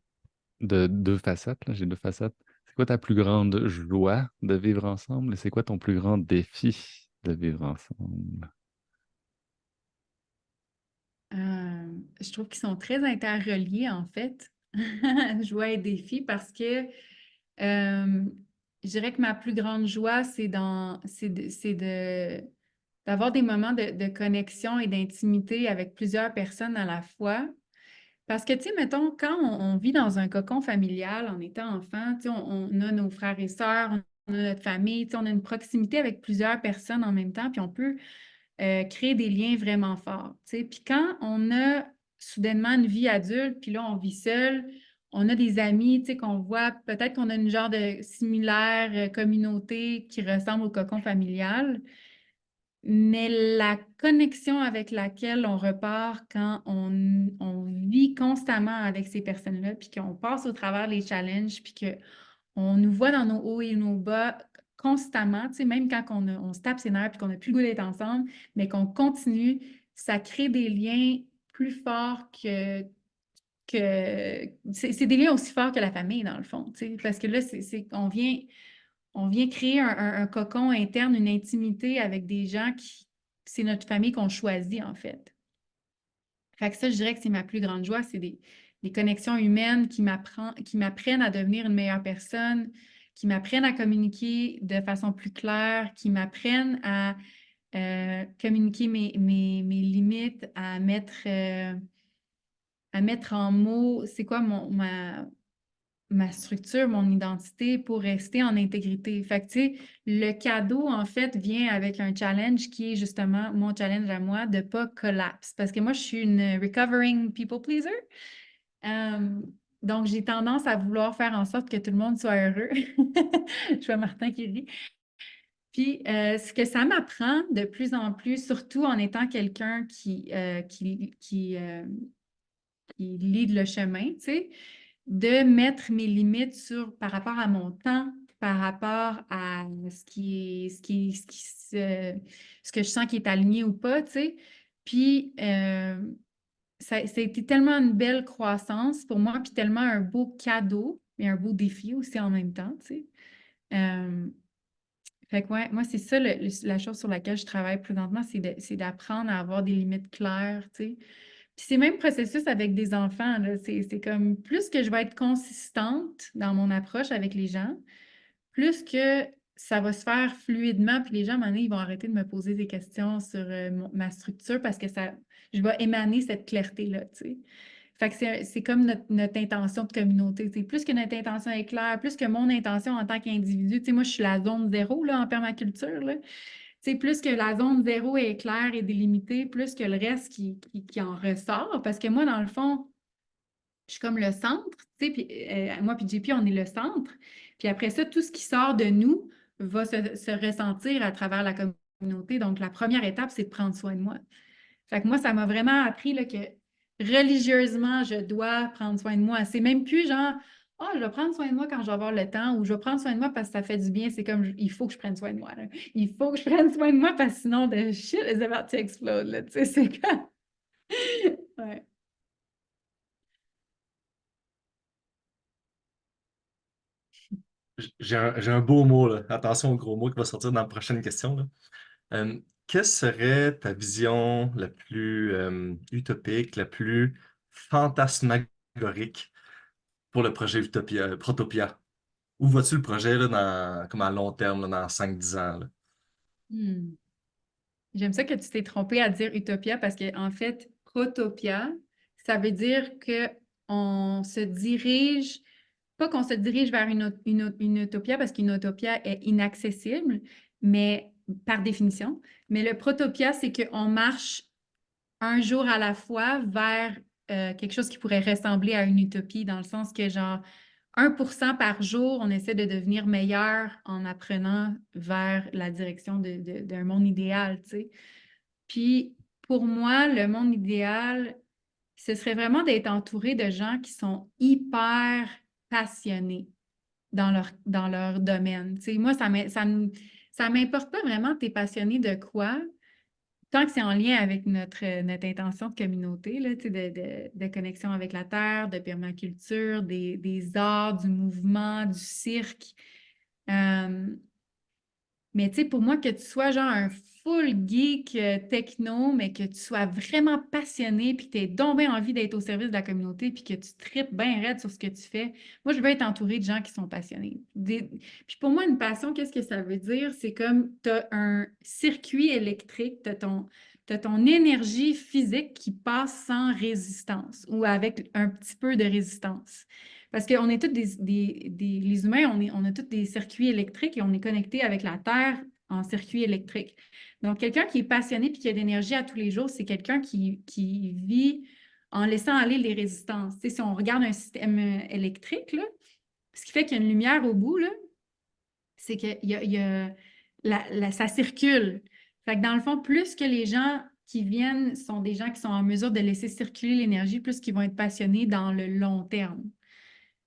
de deux facettes, là, j'ai deux facettes. C'est quoi ta plus grande joie de vivre ensemble et c'est quoi ton plus grand défi de vivre ensemble? Je trouve qu'ils sont très interreliés, en fait, joie et défi, parce que je dirais que ma plus grande joie, d'avoir des moments de connexion et d'intimité avec plusieurs personnes à la fois. Parce que, tu sais, mettons, quand on vit dans un cocon familial en étant enfant, tu sais, on a nos frères et sœurs, on a notre famille, tu sais, on a une proximité avec plusieurs personnes en même temps, puis on peut créer des liens vraiment forts, tu sais. Puis quand on a soudainement une vie adulte, puis là, on vit seul, on a des amis, tu sais, qu'on voit, peut-être qu'on a une genre de similaire communauté qui ressemble au cocon familial, mais la connexion avec laquelle on repart quand on vit constamment avec ces personnes-là, puis qu'on passe au travers les challenges, puis qu'on nous voit dans nos hauts et nos bas constamment, tu sais, même quand on se tape ses nerfs puis qu'on n'a plus le goût d'être ensemble, mais qu'on continue, ça crée des liens plus forts que c'est des liens aussi forts que la famille, dans le fond, tu sais, parce que là, on vient on vient créer un cocon interne, une intimité avec des gens qui, c'est notre famille qu'on choisit, en fait. Fait que ça, je dirais que c'est ma plus grande joie, c'est des connexions humaines qui m'apprennent à devenir une meilleure personne, qui m'apprennent à communiquer de façon plus claire, qui m'apprennent à communiquer mes limites, à mettre en mots c'est quoi ma structure, mon identité pour rester en intégrité. Fait que, tu sais, le cadeau, en fait, vient avec un challenge qui est justement mon challenge à moi de ne pas collapse. Parce que moi, je suis une recovering people pleaser. Euh, donc, j'ai tendance à vouloir faire en sorte que tout le monde soit heureux. Je vois Martin qui rit. Puis, ce que ça m'apprend de plus en plus, surtout en étant quelqu'un qui lead le chemin, tu sais, de mettre mes limites par rapport à mon temps, par rapport à ce que je sens qui est aligné ou pas, tu sais. Puis, ça a été tellement une belle croissance pour moi, puis tellement un beau cadeau, mais un beau défi aussi en même temps, tu sais. Fait que ouais, moi, c'est ça la chose sur laquelle je travaille présentement, c'est d'apprendre à avoir des limites claires, tu sais. Puis c'est le même processus avec des enfants, là. C'est comme plus que je vais être consistante dans mon approche avec les gens, plus que ça va se faire fluidement, puis les gens, à un moment donné, ils vont arrêter de me poser des questions sur ma structure parce que je vais émaner cette clarté-là, tu sais. Fait que c'est comme notre intention de communauté. Tu sais. Plus que notre intention est claire, plus que mon intention en tant qu'individu. Tu sais, moi, je suis la zone zéro là, en permaculture. Là. Tu sais, plus que la zone zéro est claire et délimitée, plus que le reste qui en ressort. Parce que moi, dans le fond, je suis comme le centre. Tu sais, puis, moi puis JP, on est le centre. Puis après ça, tout ce qui sort de nous va se ressentir à travers la communauté. Donc, la première étape, c'est de prendre soin de moi. Fait que moi, ça m'a vraiment appris là, que religieusement, je dois prendre soin de moi. C'est même plus genre, oh, je vais prendre soin de moi quand je vais avoir le temps ou je vais prendre soin de moi parce que ça fait du bien. C'est comme, il faut que je prenne soin de moi. Là. Il faut que je prenne soin de moi parce que sinon, the shit is about to explode. Là. Tu sais, c'est comme. Ouais. J'ai un beau mot, là. Attention au gros mot qui va sortir dans la prochaine question, là. Quelle serait ta vision la plus utopique, la plus fantasmagorique pour le projet Utopia, Protopia? Où vois-tu le projet là, comme à long terme, là, dans 5-10 ans? Là? Hmm. J'aime ça que tu t'es trompé à dire utopia parce qu'en fait, protopia, ça veut dire que on se dirige, pas qu'on se dirige vers une utopia parce qu'une utopia est inaccessible, mais par définition. Mais le protopia, c'est qu'on marche un jour à la fois vers quelque chose qui pourrait ressembler à une utopie, dans le sens que genre 1% par jour, on essaie de devenir meilleur en apprenant vers la direction d'un monde idéal, tu sais. Puis pour moi, le monde idéal, ce serait vraiment d'être entouré de gens qui sont hyper passionnés dans leur domaine. Tu sais, moi, ça m'importe pas vraiment, tu es passionné de quoi, tant que c'est en lien avec notre intention de communauté, là, tu sais, de connexion avec la terre, de permaculture, des arts, du mouvement, du cirque. Euh, mais tu sais, pour moi, que tu sois genre un full geek techno, mais que tu sois vraiment passionné, puis que tu aies donc bien envie d'être au service de la communauté, puis que tu tripes bien raide sur ce que tu fais, moi, je veux être entourée de gens qui sont passionnés. Puis pour moi, une passion, qu'est-ce que ça veut dire? C'est comme tu as un circuit électrique, tu as ton énergie physique qui passe sans résistance ou avec un petit peu de résistance. Parce qu'on est tous les humains, on a tous des circuits électriques et on est connectés avec la Terre en circuit électrique. Donc, quelqu'un qui est passionné et qui a de l'énergie à tous les jours, c'est quelqu'un qui vit en laissant aller les résistances. Tu sais, si on regarde un système électrique, là, ce qui fait qu'il y a une lumière au bout, là, c'est que ça circule. Fait que dans le fond, plus que les gens qui viennent sont des gens qui sont en mesure de laisser circuler l'énergie, plus qu'ils vont être passionnés dans le long terme.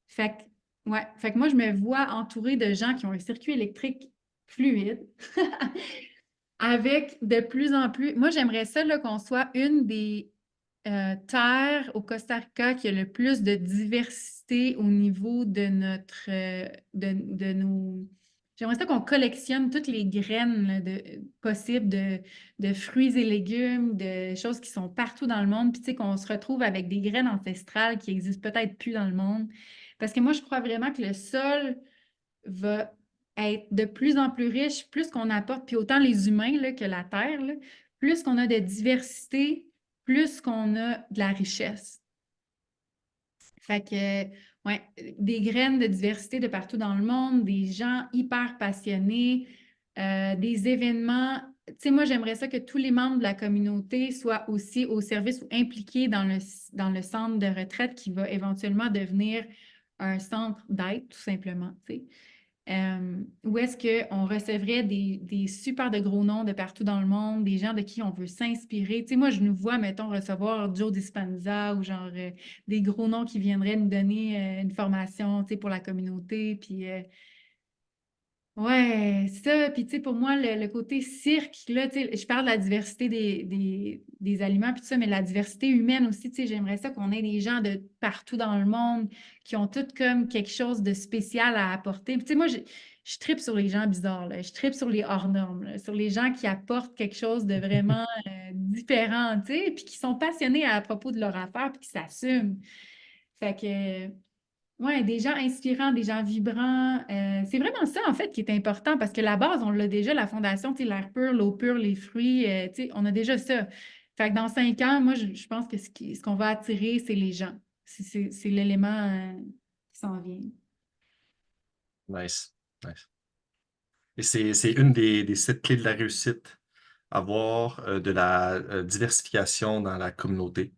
Fait que, ouais. Fait que moi, je me vois entourée de gens qui ont un circuit électrique fluide, avec de plus en plus. Moi, j'aimerais ça là, qu'on soit une des terres au Costa Rica qui a le plus de diversité au niveau de notre de nos j'aimerais ça qu'on collectionne toutes les graines là, possibles de fruits et légumes, de choses qui sont partout dans le monde, puis tu sais, qu'on se retrouve avec des graines ancestrales qui existent peut-être plus dans le monde. Parce que moi, je crois vraiment que le sol va être de plus en plus riche, plus qu'on apporte, puis autant les humains là, que la terre, là, plus qu'on a de diversité, plus qu'on a de la richesse. Fait que, ouais, des graines de diversité de partout dans le monde, des gens hyper passionnés, des événements. Tu sais, moi, j'aimerais ça que tous les membres de la communauté soient aussi au service ou impliqués dans le centre de retraite qui va éventuellement devenir un centre d'aide, tout simplement, tu sais. Où est-ce qu'on recevrait des super de gros noms de partout dans le monde, des gens de qui on veut s'inspirer. Tu sais, moi, je nous vois, mettons, recevoir Joe Dispenza ou genre des gros noms qui viendraient nous donner une formation, tu sais, pour la communauté. Puis, ouais, ça. Puis, tu sais, pour moi, le côté cirque, là, tu sais, je parle de la diversité des aliments, puis tout ça, mais la diversité humaine aussi, tu sais, j'aimerais ça qu'on ait des gens de partout dans le monde qui ont tout comme quelque chose de spécial à apporter. Puis, tu sais, moi, je tripe sur les gens bizarres, là. Je tripe sur les hors normes, là, sur les gens qui apportent quelque chose de vraiment différent, tu sais, puis qui sont passionnés à propos de leur affaire, puis qui s'assument. Fait que. Oui, des gens inspirants, des gens vibrants. C'est vraiment ça, en fait, qui est important parce que la base, on l'a déjà, la fondation, tu sais, l'air pur, l'eau pure, les fruits, tu sais, on a déjà ça. Fait que dans 5 ans, moi, je pense que ce qu'on va attirer, c'est les gens. C'est l'élément qui s'en vient. Nice. Nice. Et c'est une des 7 clés de la réussite, avoir de la diversification dans la communauté.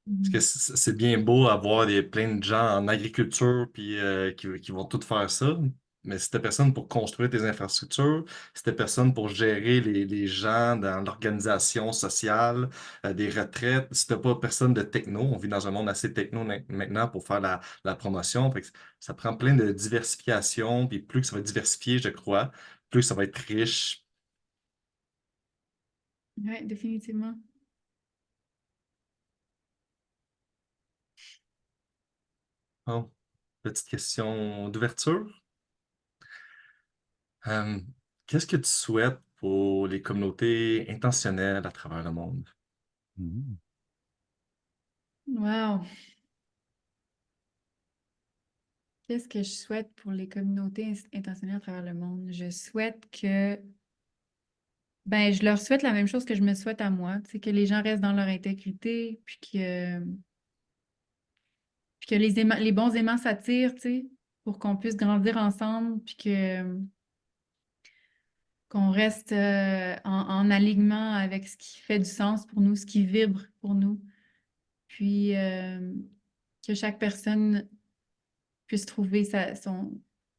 Parce que Mhm. c'est bien beau avoir plein de gens en agriculture puis qui vont tout faire ça, mais si t'as personne pour construire tes infrastructures, si t'as personne pour gérer les gens dans l'organisation sociale, des retraites, si t'as pas personne de techno, on vit dans un monde assez techno maintenant pour faire la promotion, fait que ça prend plein de diversification, puis plus que ça va être diversifié, je crois, plus ça va être riche. Oui, définitivement. Bon, petite question d'ouverture. Euh, qu'est-ce que tu souhaites pour les communautés intentionnelles à travers le monde? Mhm. Wow. Qu'est-ce que je souhaite pour les communautés intentionnelles à travers le monde? Je souhaite que, ben, je leur souhaite la même chose que je me souhaite à moi, c'est que les gens restent dans leur intégrité, puis que les bons aimants s'attirent, tu sais, pour qu'on puisse grandir ensemble, puis qu'on reste en alignement avec ce qui fait du sens pour nous, ce qui vibre pour nous, puis que chaque personne puisse trouver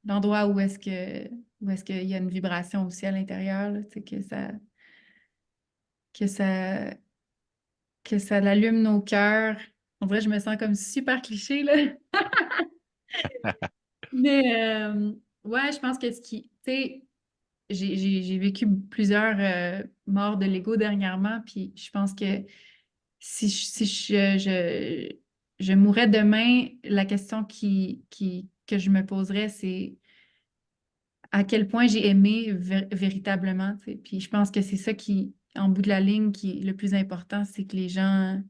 l'endroit où est-ce qu'il y a une vibration aussi à l'intérieur, là, tu sais, que ça, que ça l'allume nos cœurs. En vrai, je me sens comme super cliché, là. Mais ouais, je pense que tu sais, j'ai vécu plusieurs morts de l'ego dernièrement, puis je pense que si je mourais demain, la question que je me poserais, c'est à quel point j'ai aimé véritablement, tu sais. Puis je pense que c'est ça qui, en bout de la ligne, qui est le plus important, c'est que les gens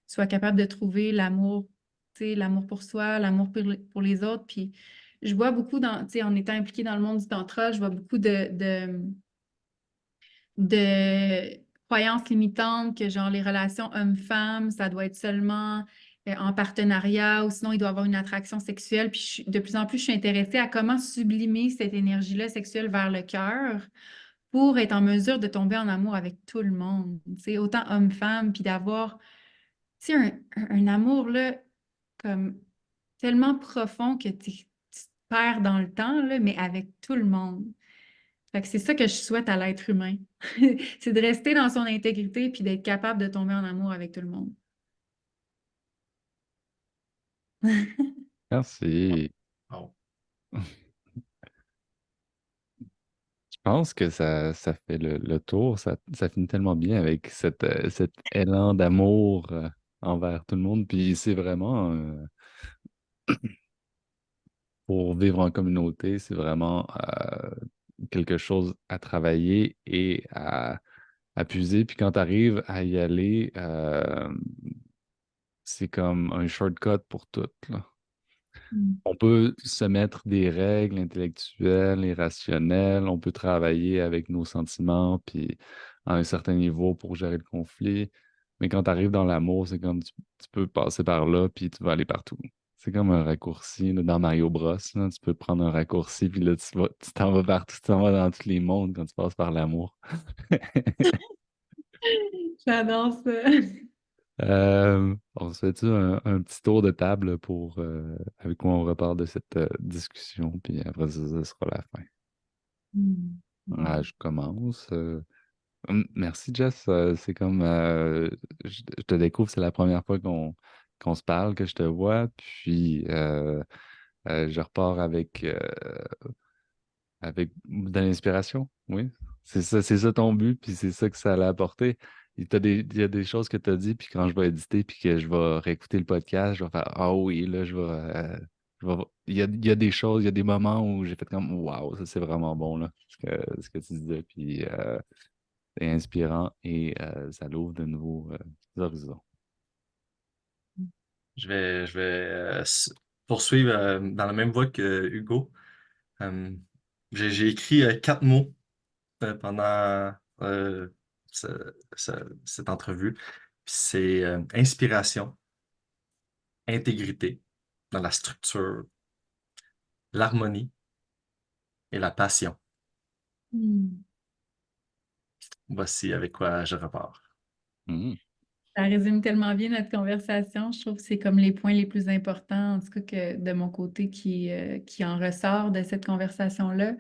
soient capables de trouver l'amour, tu sais, l'amour pour soi, l'amour pour les autres. Puis je vois beaucoup tu sais, en étant impliquée dans le monde du tantra, je vois beaucoup de croyances limitantes que genre les relations hommes-femmes, ça doit être seulement en partenariat ou sinon il doit y avoir une attraction sexuelle. Puis de plus en plus, je suis intéressée à comment sublimer cette énergie-là sexuelle vers le cœur pour être en mesure de tomber en amour avec tout le monde, tu sais, autant homme-femme, puis d'avoir, tu sais, un amour là, comme tellement profond que tu te perds dans le temps, là, mais avec tout le monde. Fait que c'est ça que je souhaite à l'être humain. C'est de rester dans son intégrité puis d'être capable de tomber en amour avec tout le monde. Merci. Oh. Je pense que ça fait le tour. Ça finit tellement bien avec cet élan d'amour envers tout le monde. Puis c'est vraiment, pour vivre en communauté, c'est vraiment quelque chose à travailler et à puiser. Puis quand tu arrives à y aller, c'est comme un shortcut pour tout, là. Mm. On peut se mettre des règles intellectuelles et rationnelles, on peut travailler avec nos sentiments, puis à un certain niveau pour gérer le conflit. Mais quand tu arrives dans l'amour, c'est comme tu peux passer par là, puis tu vas aller partout. C'est comme un raccourci là, dans Mario Bros. Là, tu peux prendre un raccourci, puis là, tu t'en vas partout, tu t'en vas dans tous les mondes quand tu passes par l'amour. J'adore ça. On se fait un petit tour de table pour avec quoi on repart de cette discussion, puis après ça, ce sera la fin. Mm. Ah, Wow. je commence. Merci, Jess. C'est comme je te découvre, c'est la première fois qu'on se parle, que je te vois, puis je repars avec de l'inspiration, oui. C'est ça ton but, puis c'est ça que ça allait apporter. Il y a des choses que tu as dit, puis quand je vais éditer, puis que je vais réécouter le podcast, je vais faire ah oui, là, il y a des choses, il y a des moments où j'ai fait comme waouh, ça c'est vraiment bon, là, ce que tu disais, puis c'est inspirant et ça l'ouvre de nouveaux horizons. Je vais poursuivre dans la même voie que Hugo. Euh, j'ai écrit 4 mots pendant cette entrevue. Puis c'est inspiration, intégrité dans la structure, l'harmonie et la passion. Mm. Voici avec quoi je repars. Mhm. Ça résume tellement bien notre conversation. Je trouve que c'est comme les points les plus importants, en tout cas que de mon côté, qui en ressort de cette conversation-là.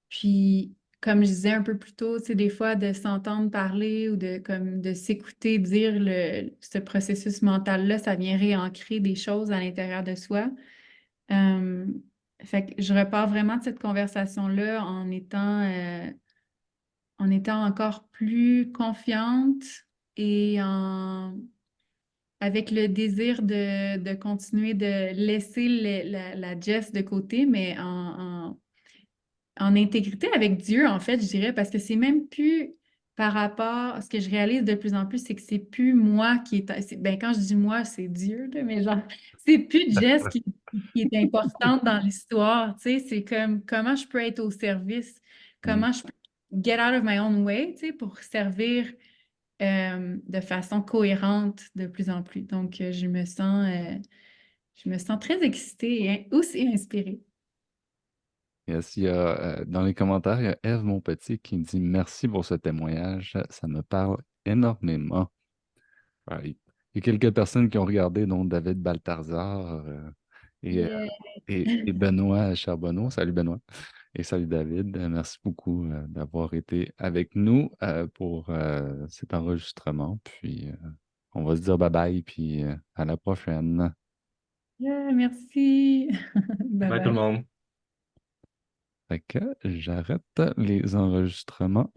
Puis, comme je disais un peu plus tôt, c'est des fois de s'entendre parler ou de s'écouter dire ce processus mental-là, ça vient réancrer des choses à l'intérieur de soi. Euh, Fait que je repars vraiment de cette conversation-là en étant encore plus confiante et avec le désir de continuer de laisser la Jess de côté, mais en intégrité avec Dieu, en fait, je dirais, parce que c'est même plus par rapport à ce que je réalise de plus en plus, c'est que c'est plus moi qui est, ben, quand je dis moi, c'est Dieu, là, mais genre, c'est plus Jess qui est importante dans l'histoire, tu sais, c'est comme comment je peux être au service, Mhm. comment je peux get out of my own way, tu sais, pour servir de façon cohérente de plus en plus. Donc, je me sens très excitée et aussi inspirée. Yes, dans les commentaires, il y a Eve Monpetit qui me dit merci pour ce témoignage, ça me parle énormément. Ouais, il y a quelques personnes qui ont regardé, dont David Balthazar et, euh, Yeah. et Benoît Charbonneau. Salut Benoît et salut David. Merci beaucoup d'avoir été avec nous pour cet enregistrement. Puis on va se dire bye bye, puis à la prochaine. Yeah, merci. Bye Bye tout le bye. monde. Fait que j'arrête les enregistrements.